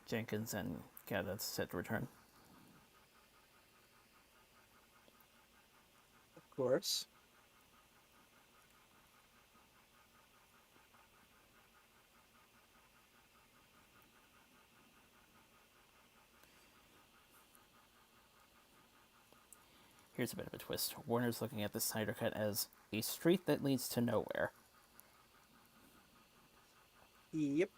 Jenkins and Gadot set to return. Of course. Here's a bit of a twist. Warner's looking at the Snyder Cut as a street that leads to nowhere. Yep.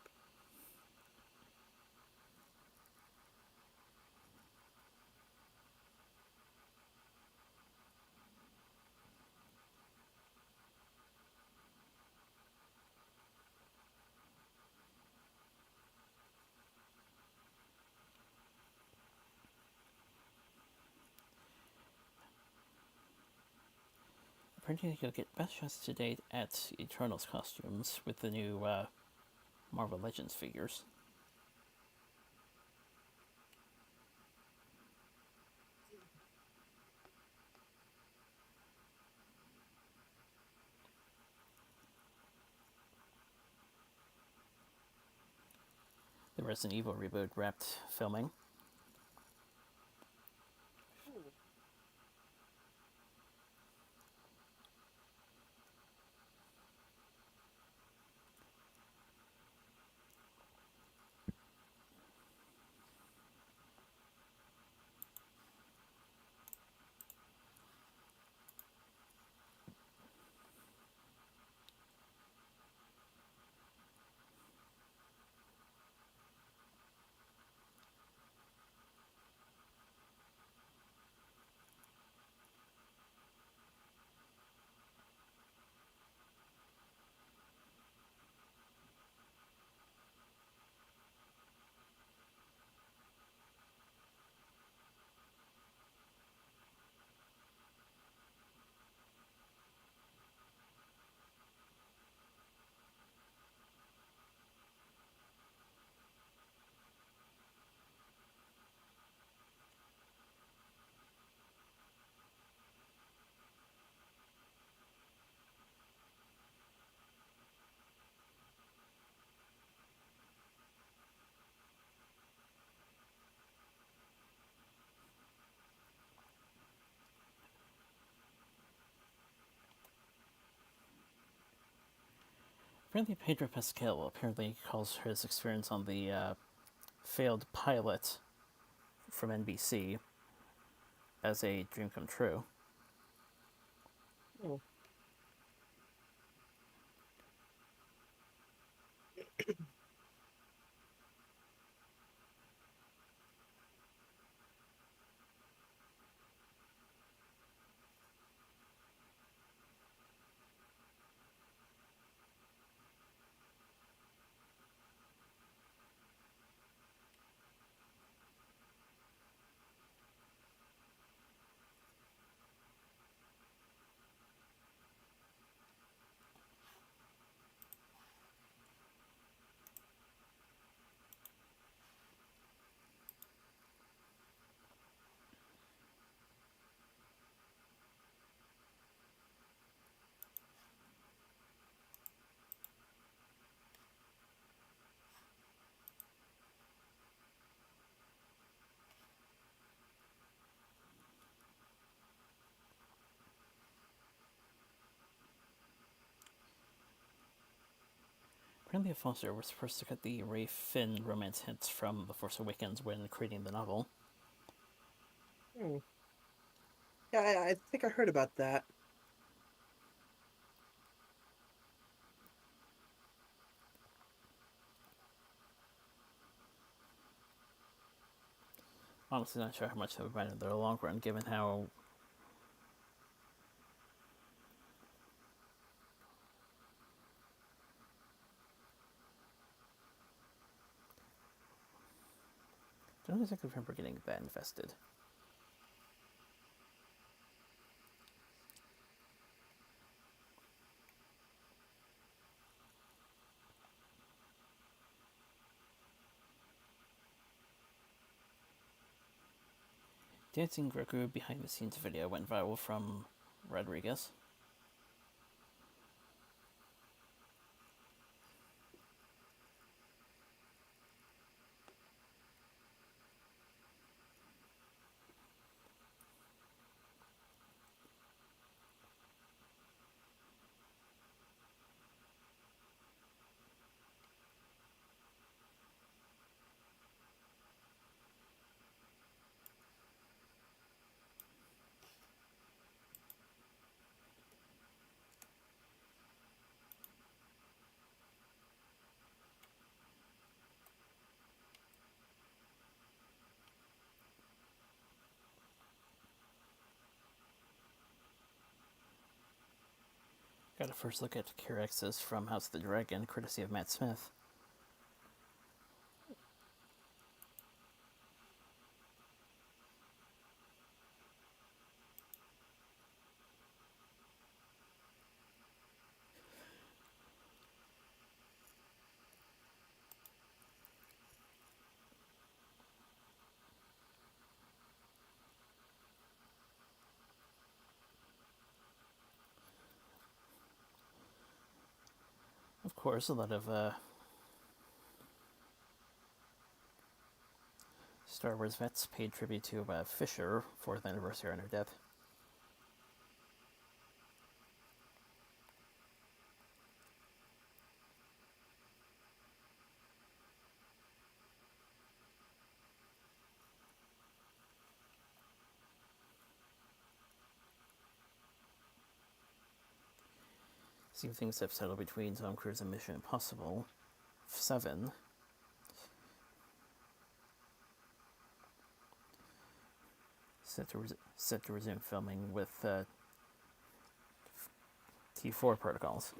Apparently, you'll get best shots to date at Eternals costumes with the new Marvel Legends figures. The Resident Evil reboot wrapped filming. Apparently, Pedro Pascal apparently calls his experience on the failed pilot from NBC as a dream come true. Oh. Apparently, Foster was supposed to cut the Ray Finn romance hints from The Force Awakens when creating the novel. Hmm. Yeah, I think I heard about that. Honestly, not sure how much that would matter in the long run, given how I don't think I remember getting that invested. Dancing Grogu behind the scenes video went viral from Rodriguez. Got a first look at Kirex's from House of the Dragon, courtesy of Matt Smith. Of course, a lot of Star Wars vets paid tribute to Fisher, 4th anniversary on her death. Seeing things have settled between Tom Cruise and Mission Impossible 7. Set to resume filming with T4 protocols.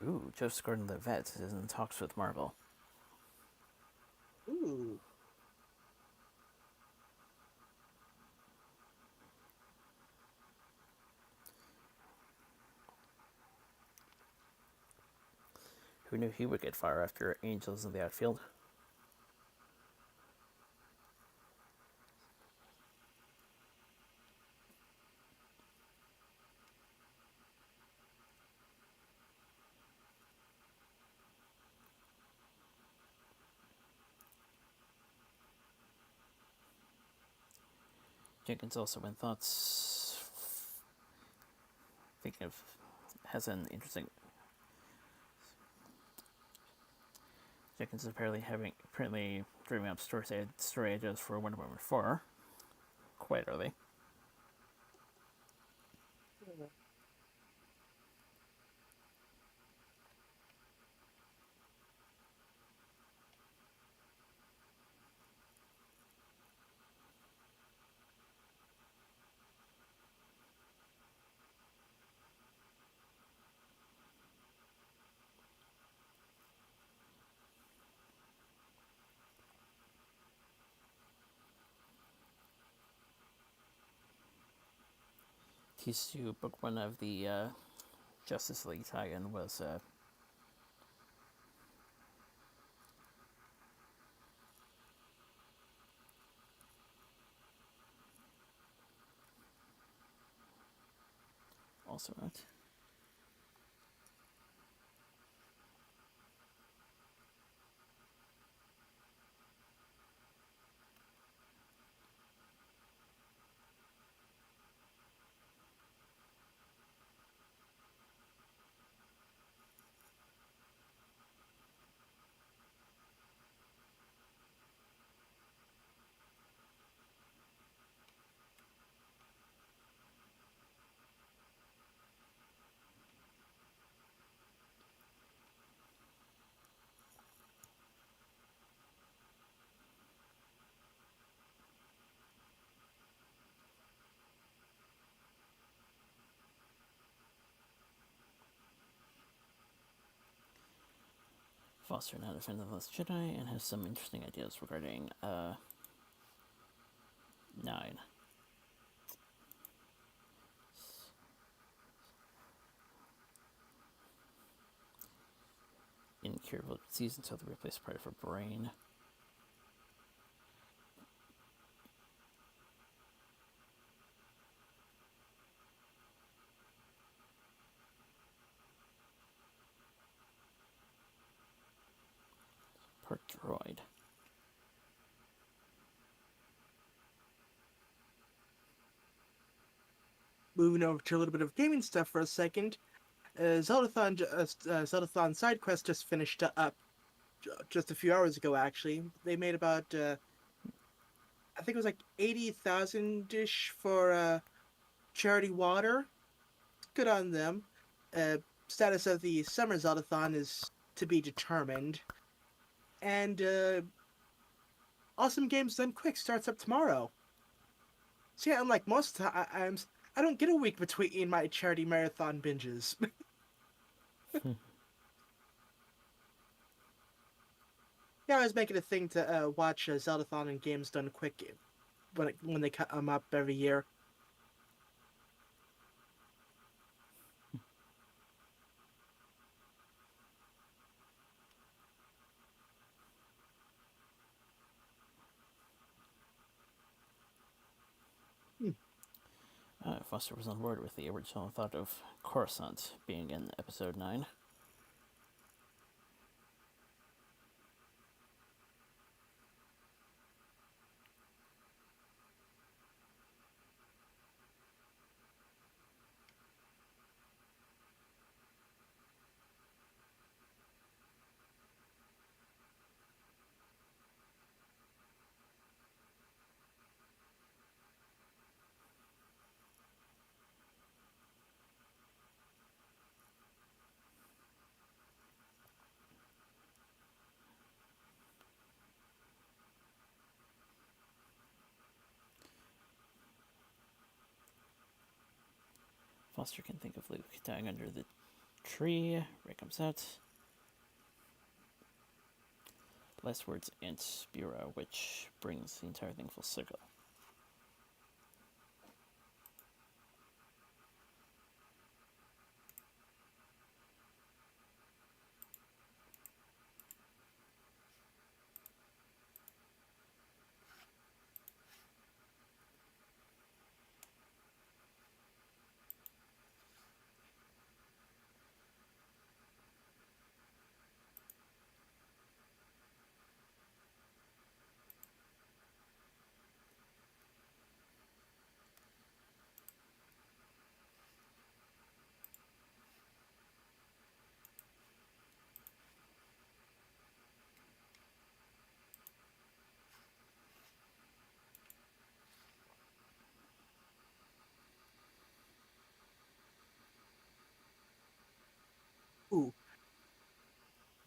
Ooh, Joseph Gordon Levitt is in talks with Marvel. Ooh. Who knew he would get far after Angels in the Outfield? Jenkins also, in thoughts, thinking of, has an interesting. Jenkins is apparently dreaming up story ideas for Wonder Woman 4. Quite early. T2 book one of the Justice League tie-in was also out. Foster now a fan of the Last Jedi and has some interesting ideas regarding 9. Incurable disease until they replace part of her brain. Part droid. Moving over to a little bit of gaming stuff for a second. Zeldathon side quest just finished up just a few hours ago. Actually, they made about I think it was like 80,000 ish for Charity Water, good on them. Uh, Status of the Summer Zeldathon is to be determined. And Awesome Games Done Quick starts up tomorrow. So yeah, unlike most times, I don't get a week between my charity marathon binges. Yeah, I was making a thing to watch Zeldathon and Games Done Quick when they cut them up every year. Hmm. Foster was on board with the original thought of Coruscant being in episode 9. Foster can think of Luke dying under the tree. Ray comes out. Last words Aunt Spira, which brings the entire thing full circle. Ooh,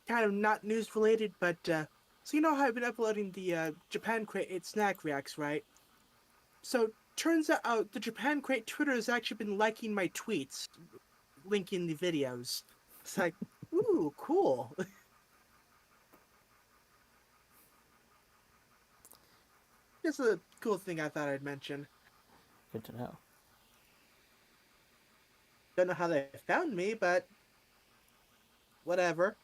kind of not news related, but so you know how I've been uploading the Japan Crate 8 snack reacts, right? So turns out the Japan Crate Twitter has actually been liking my tweets, linking the videos. It's like, ooh, cool. Just a cool thing I thought I'd mention. Good to know. Don't know how they found me, but whatever.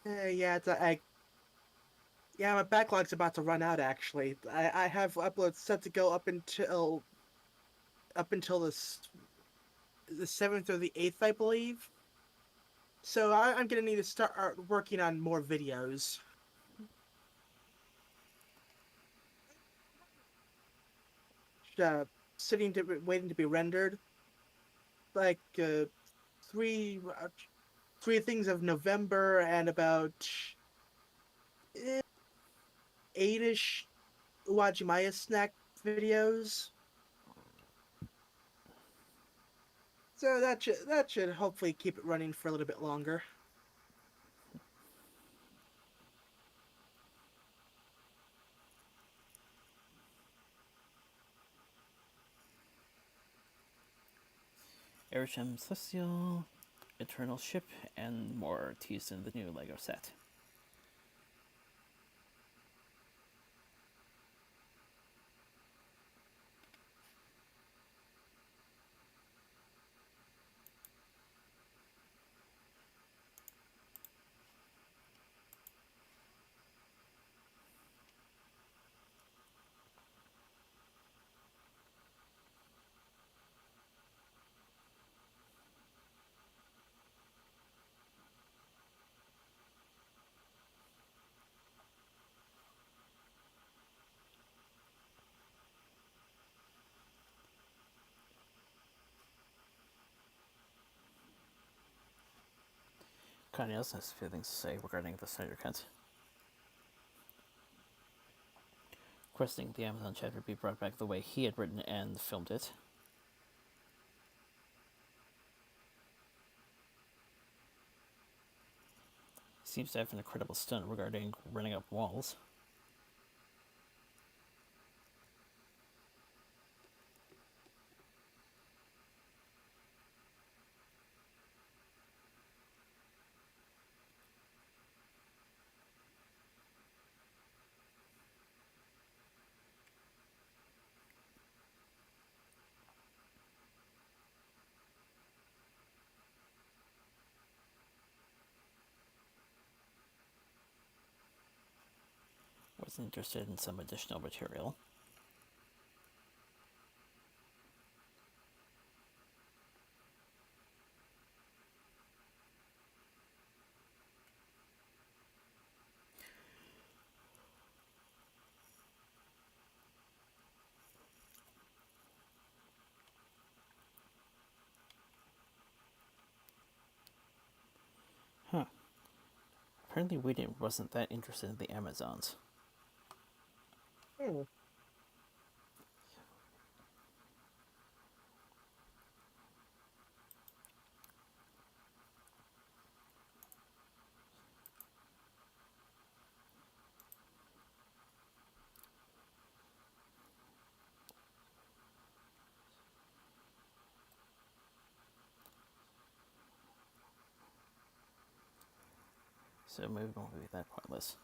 Yeah, yeah, my backlog's about to run out. Actually, I have uploads set to go up until the 7th or the 8th, I believe. So I'm gonna need to start working on more videos. Uh, Sitting to waiting to be rendered, like three three things of November and about eh, 8ish Uwajimaya snack videos. So that should hopefully keep it running for a little bit longer. Airgem Celestial, Eternal Ship, and more teased in the new LEGO set. Kanye also has a few things to say regarding the Snyder Cut. requesting the Amazon chapter be brought back the way he had written and filmed it. Seems to have an incredible stunt regarding running up walls. Was interested in some additional material. Huh. Apparently Whedon wasn't that interested in the Amazons. Hmm. So maybe it won't be that pointless.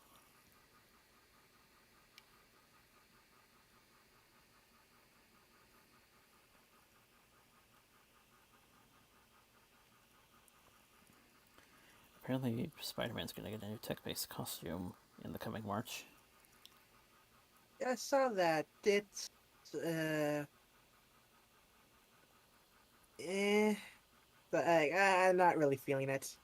Apparently Spider-Man's gonna get a new tech-based costume in the coming March. Yeah, I saw that. It's eh, but I'm not really feeling it.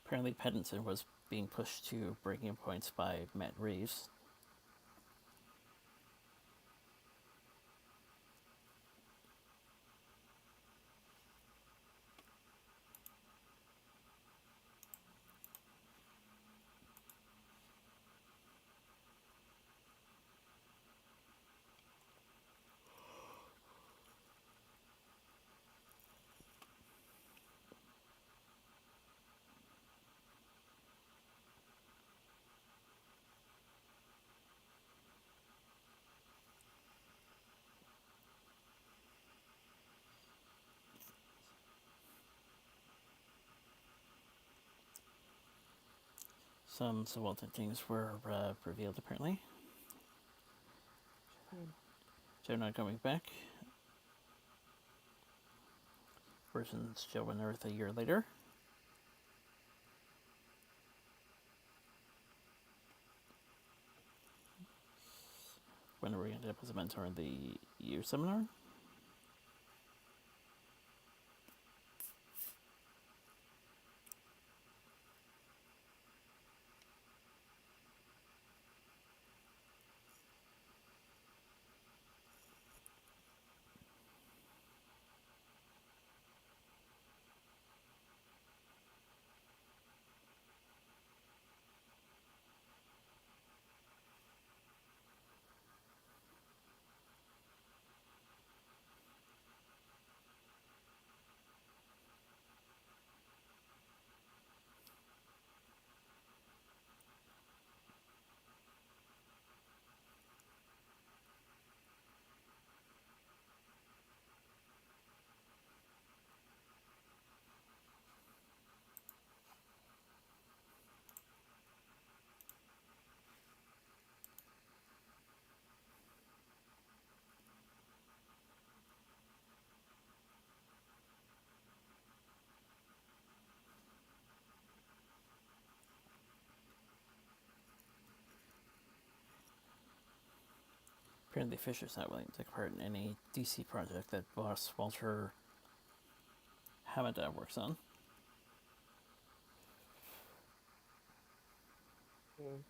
Apparently Pattinson was being pushed to breaking points by Matt Reeves. Some subaltern things were revealed apparently. Hmm. They're not coming back. Versions show on Earth a year later. When are we ended up as a mentor in the year seminar? Apparently Fisher's not willing to take part in any DC project that boss Walter Hamada works on. Hmm.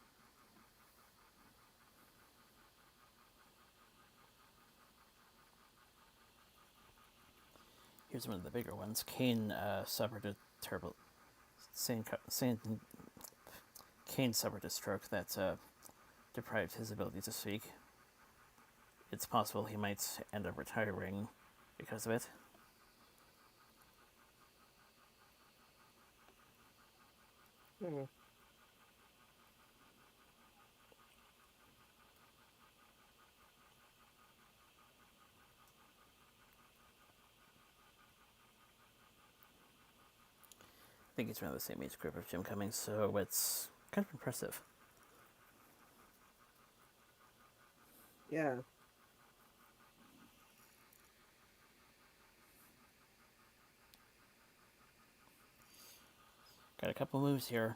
Here's one of the bigger ones. Kane suffered a terrible. Kane suffered a stroke that deprived his ability to speak. It's possible he might end up retiring because of it. Hmm. I think he's around the same age group of Jim Cummings, so it's kind of impressive. Yeah. Got a couple moves here.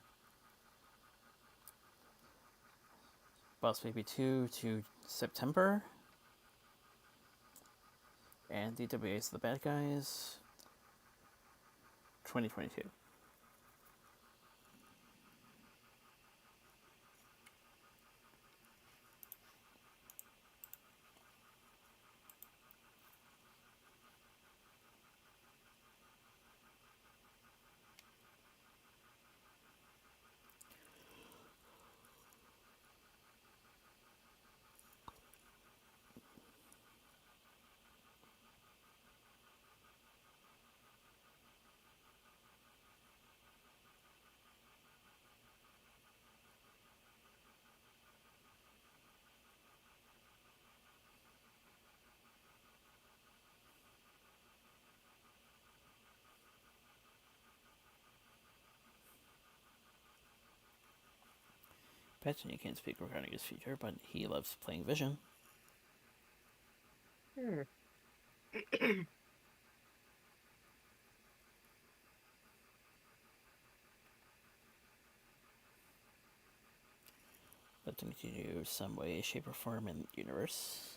Boss Baby 2 to September. And DWA's The Bad Guys 2022. Imagine you can't speak regarding his future, but he loves playing Vision. Hmm. Let them continue some way, shape, or form in the universe.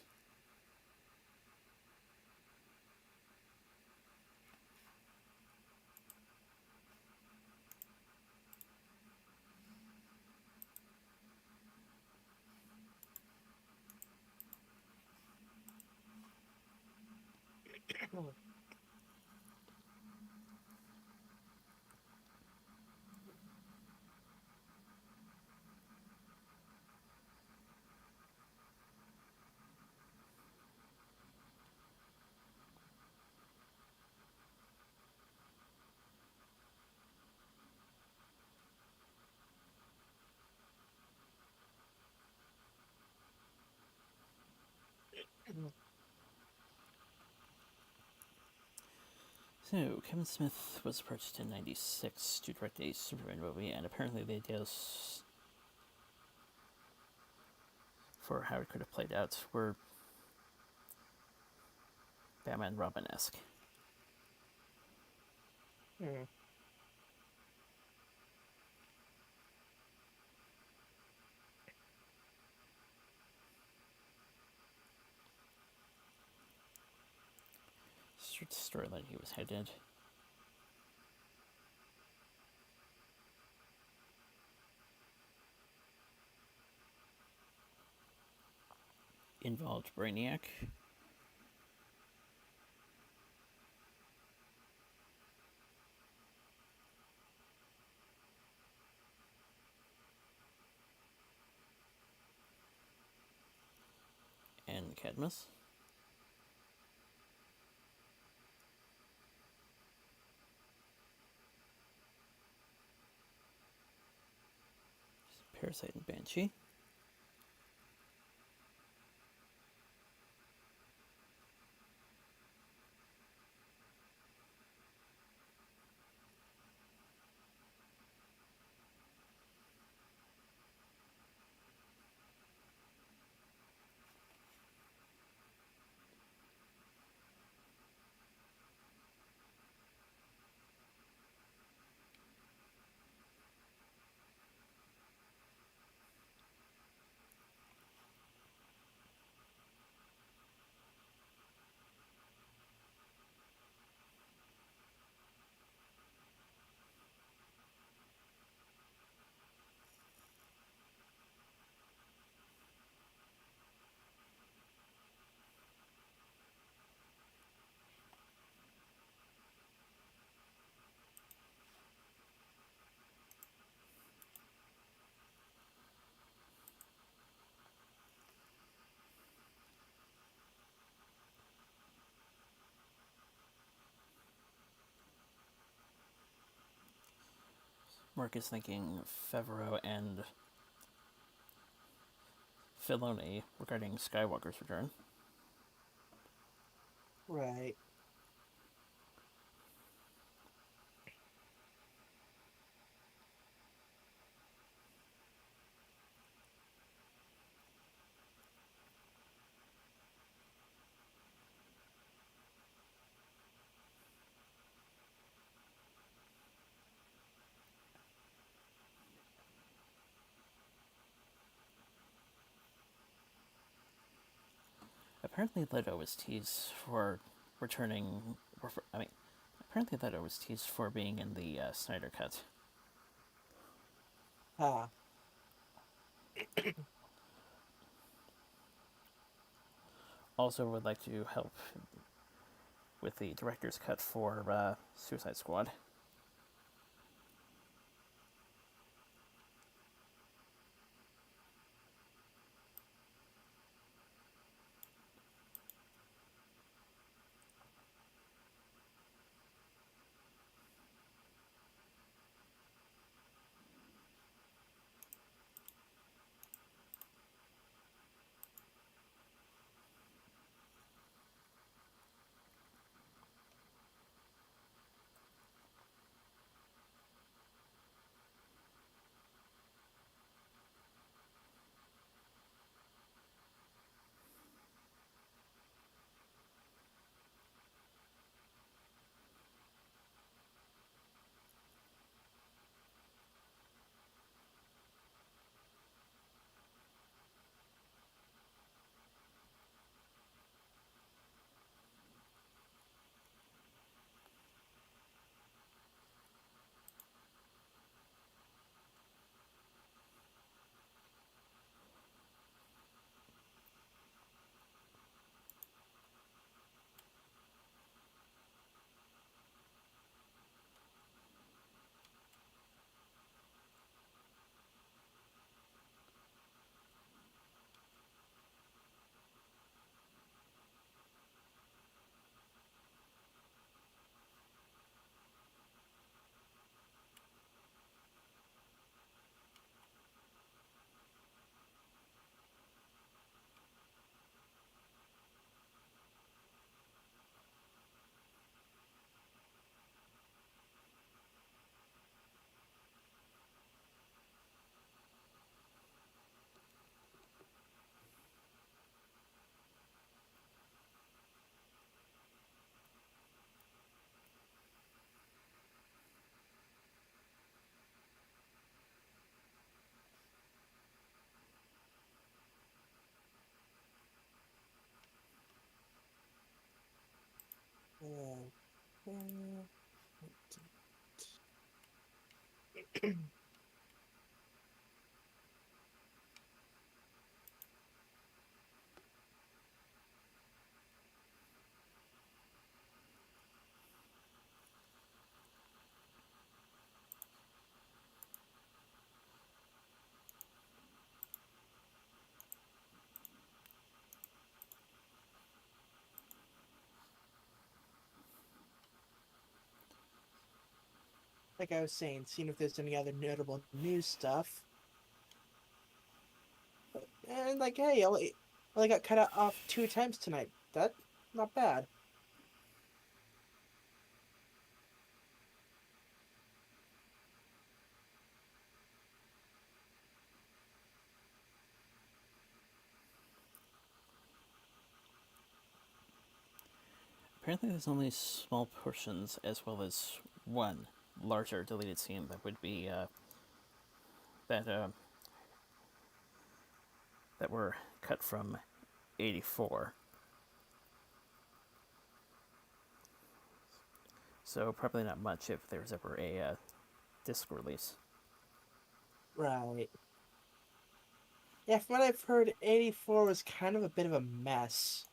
So, Kevin Smith was approached in '96 to direct a Superman movie, and apparently the ideas for how it could have played out were Batman Robin esque. Hmm. Sort of storyline he was headed. Involved Brainiac. And Cadmus. Parasite and Banshee. Mark is thinking Favreau and Filoni regarding Skywalker's return. Right. Apparently, Leto was teased for returning. Apparently Leto was teased for being in the Snyder Cut. Ah. Also, would like to help with the director's cut for Suicide Squad. Like I was saying, seeing if there's any other notable news stuff. And like, hey, I only got cut off 2 times tonight. That not bad. Apparently, there's only small portions as well as one larger deleted scene that would be that that were cut from '84. So probably not much if there's ever a disc release. Right. Yeah, from what I've heard, 84 was kind of a bit of a mess.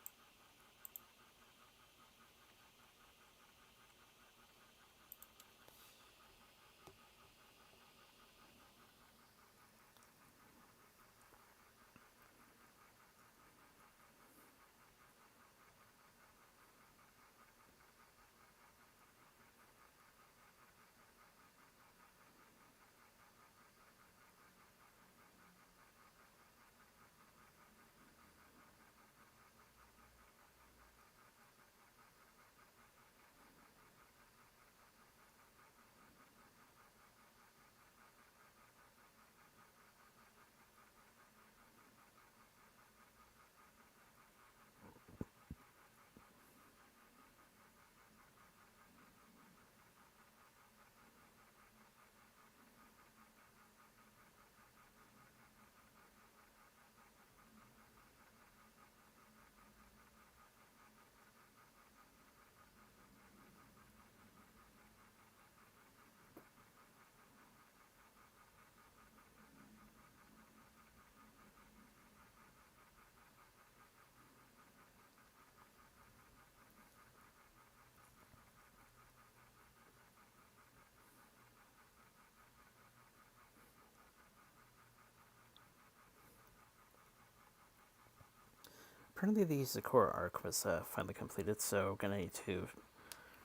apparently the Sakura arc was finally completed, so gonna need to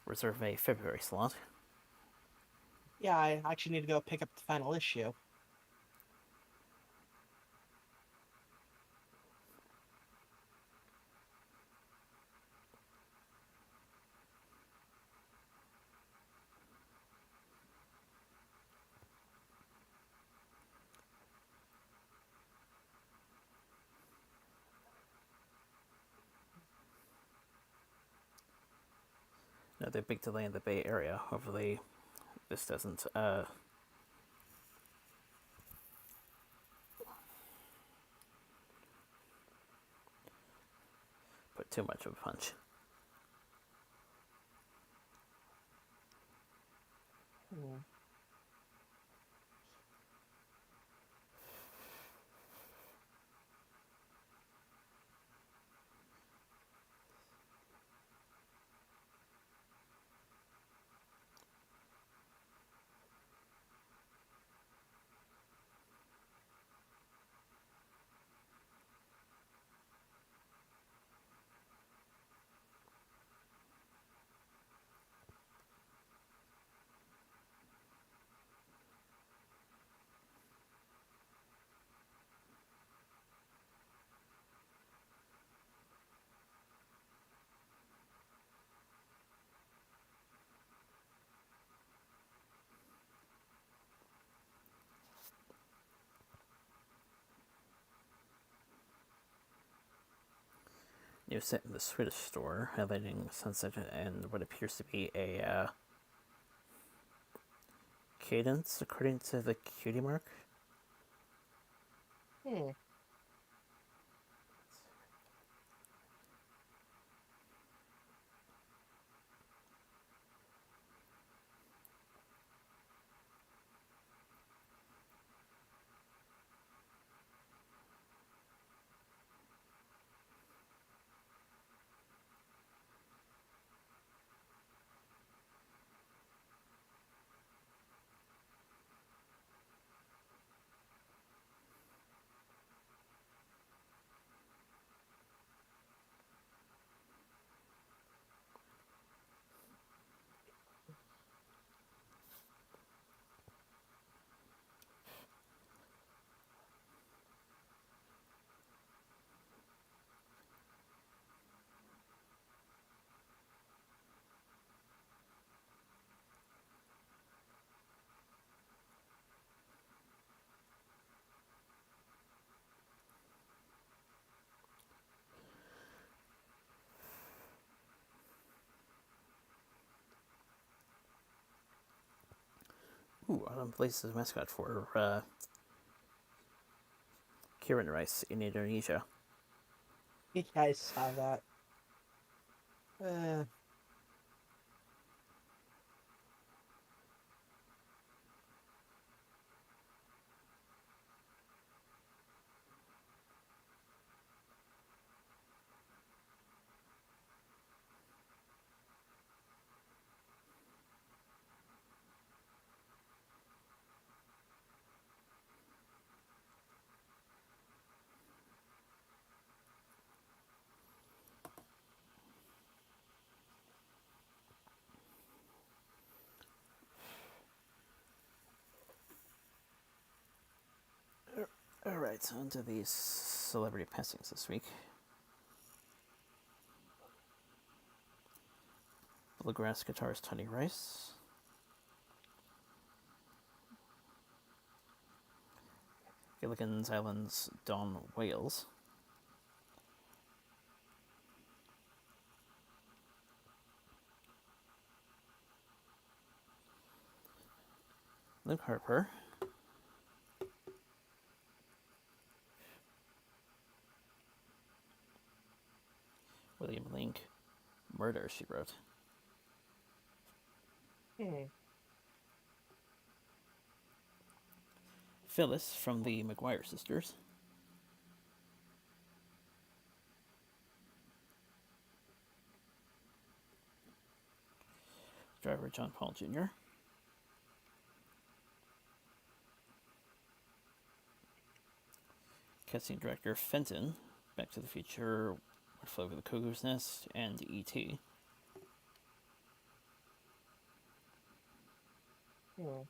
reserve a February slot. Yeah, I actually need to go pick up the final issue. Another big delay in the Bay Area. Hopefully, this doesn't put too much of a punch. Hmm. New set in the Swedish store, highlighting sunset and what appears to be a cadence according to the cutie mark. Hmm. Ooh, Autumn Blaze's mascot for Kirin rice in Indonesia. Yeah, I saw that. Uh, Alright, so on to these celebrity passings this week. Bluegrass guitarist Tony Rice. Gilligan's Island's Don Wales. Luke Harper. William Link. Murder, she wrote. hmm. Phyllis from the McGuire sisters. Driver John Paul Jr. Casting director Fenton. Back to the Future What Flew Over the Cuckoo's Nest, and E.T. Hmm.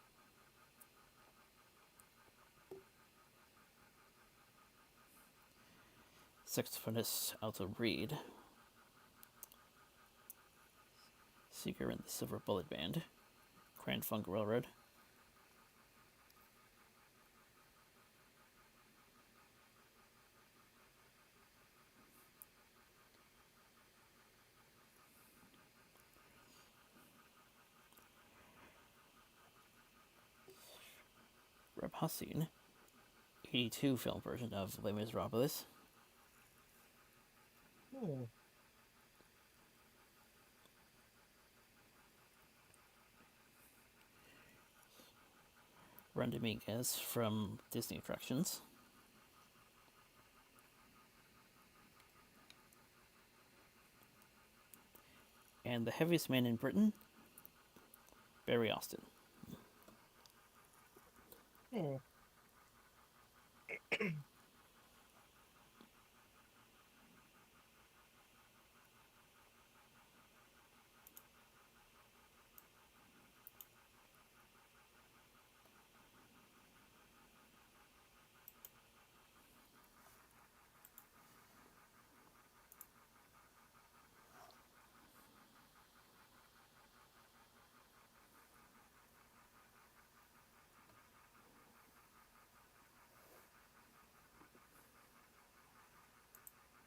Saxophonist Alto Reed, Seeger and the Silver Bullet Band, Grand Funk Railroad, Reb Hassin, 82 film version of Les Miserables, Hmm. Ron Dominguez from Disney Attractions, and The Heaviest Man in Britain, Barry Austin. Hmm.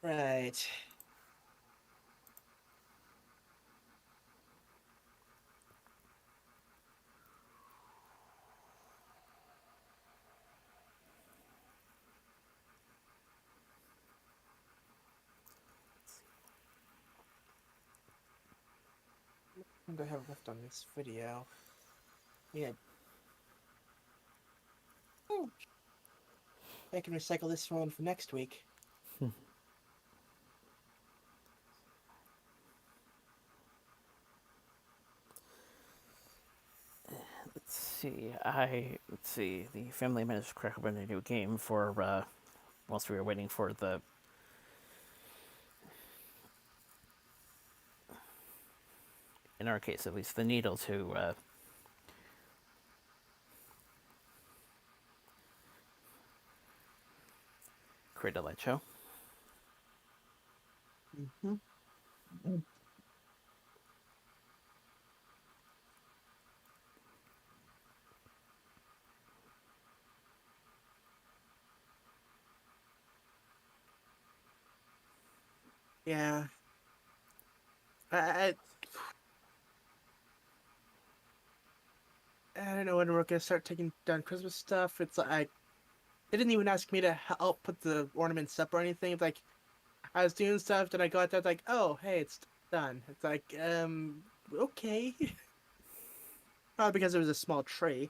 Right. What do I have left on this video? Yeah. Oh, I can recycle this one for next week. Let's see. The family managed to crack open a new game for whilst we were waiting for the. In our case, at least, the needle to create a light show. Mm-hmm. Yeah. I, I don't know when we're gonna start taking down Christmas stuff. It's like they didn't even ask me to help put the ornaments up or anything. It's like I was doing stuff, then I got there. It's like, oh, hey, it's done. It's like, okay. Probably because it was a small tree,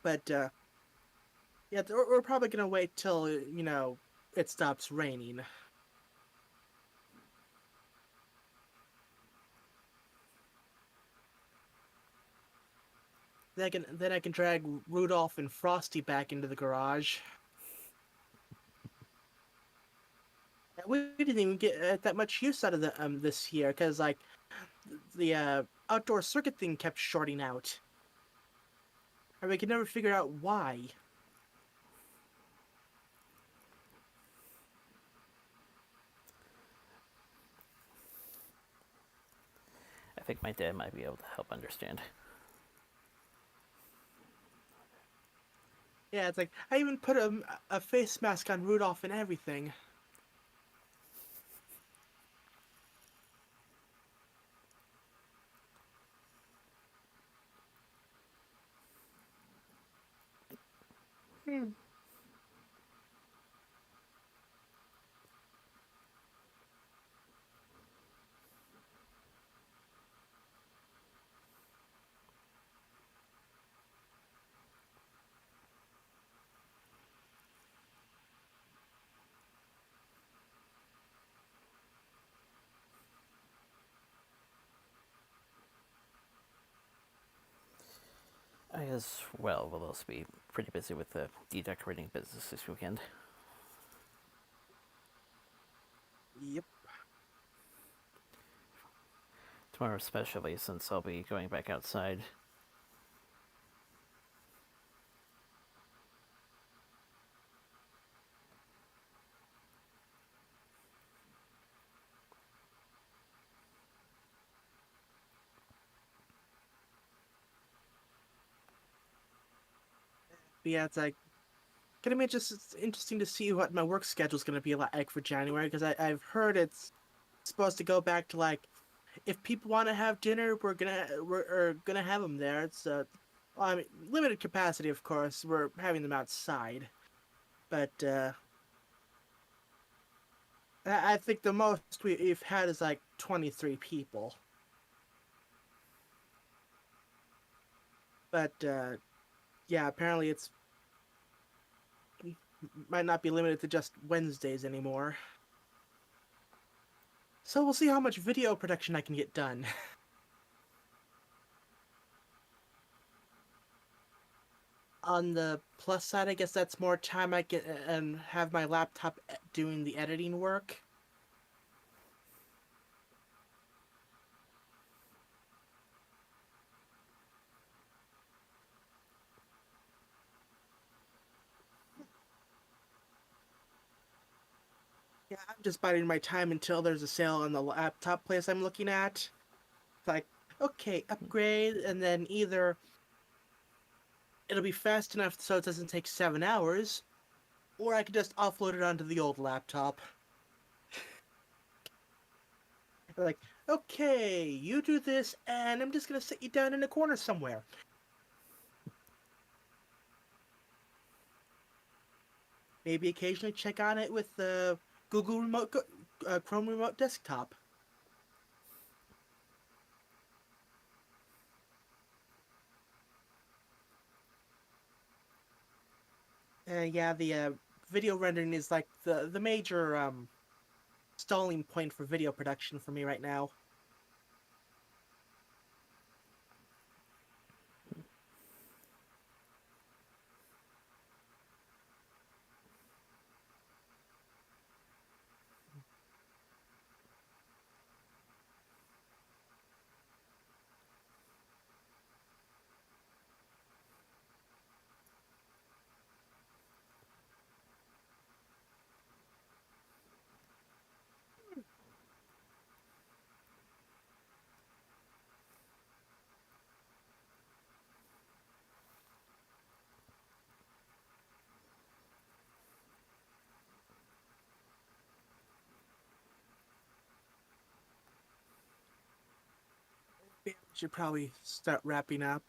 but yeah, we're probably gonna wait till it stops raining. Then I can drag Rudolph and Frosty back into the garage. We didn't even get that much use out of the this year because like the outdoor circuit thing kept shorting out, and we could never figure out why. I think my dad might be able to help understand. Yeah, it's like I even put a face mask on Rudolph and everything. Hmm. I as well will also be pretty busy with the decorating business this weekend. Yep. Tomorrow, especially since I'll be going back outside. But yeah, it's like gonna be just interesting to see what my work schedule is gonna be like for January because I've heard it's supposed to go back to like if people want to have dinner, we're gonna have them there. It's well, I mean, limited capacity, of course. We're having them outside, but I think the most we've had is like 23 people. But yeah, apparently it's might not be limited to just Wednesdays anymore. So we'll see how much video production I can get done. On the plus side, I guess that's more time I get and have my laptop doing the editing work. Yeah, I'm just biding my time until there's a sale on the laptop place I'm looking at. It's like, okay, upgrade, and then either it'll be fast enough so it doesn't take 7 hours, or I could just offload it onto the old laptop. Like, okay, you do this, and I'm just gonna sit you down in a corner somewhere. Maybe occasionally check on it with the Google Remote, Chrome Remote Desktop. Yeah, the video rendering is like the major stalling point for video production for me right now. We should probably start wrapping up.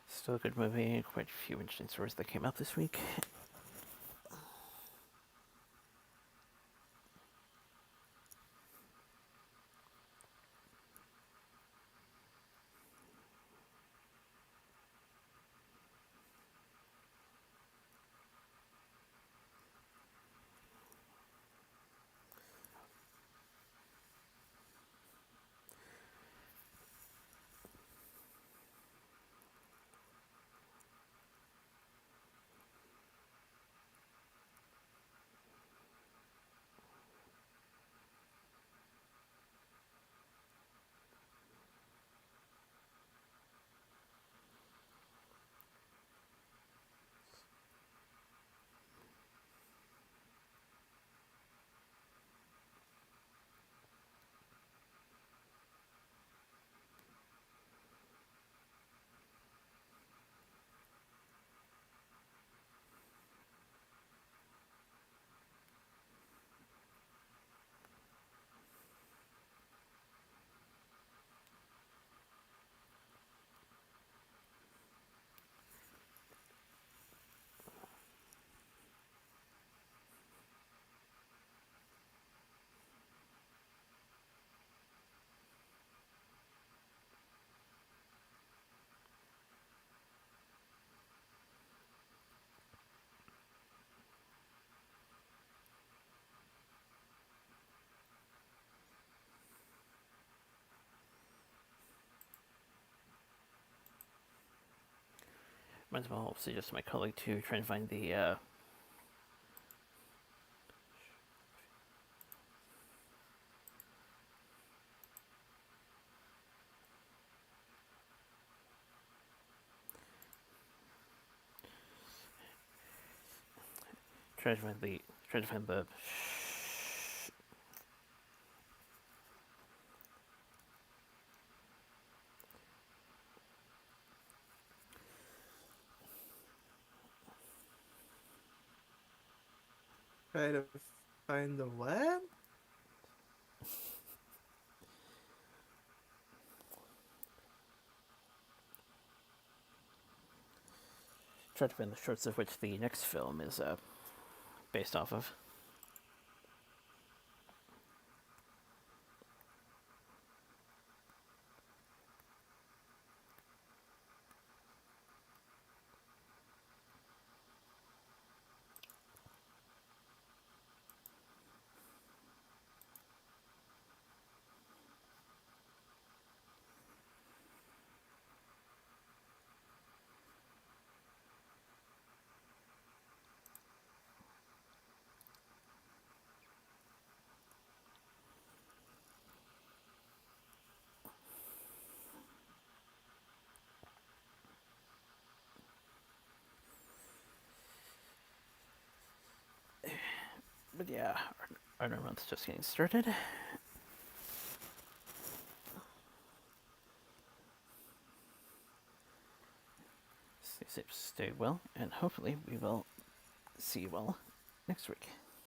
Still a good movie. Quite a few interesting stories that came out this week. might as well suggest to my colleague to try and find the try to find the try to find the Try to find the what? try to find the shorts of which the next film is based off of. But yeah, our month's just getting started. Stay safe, stay well, and hopefully we will see you all next week.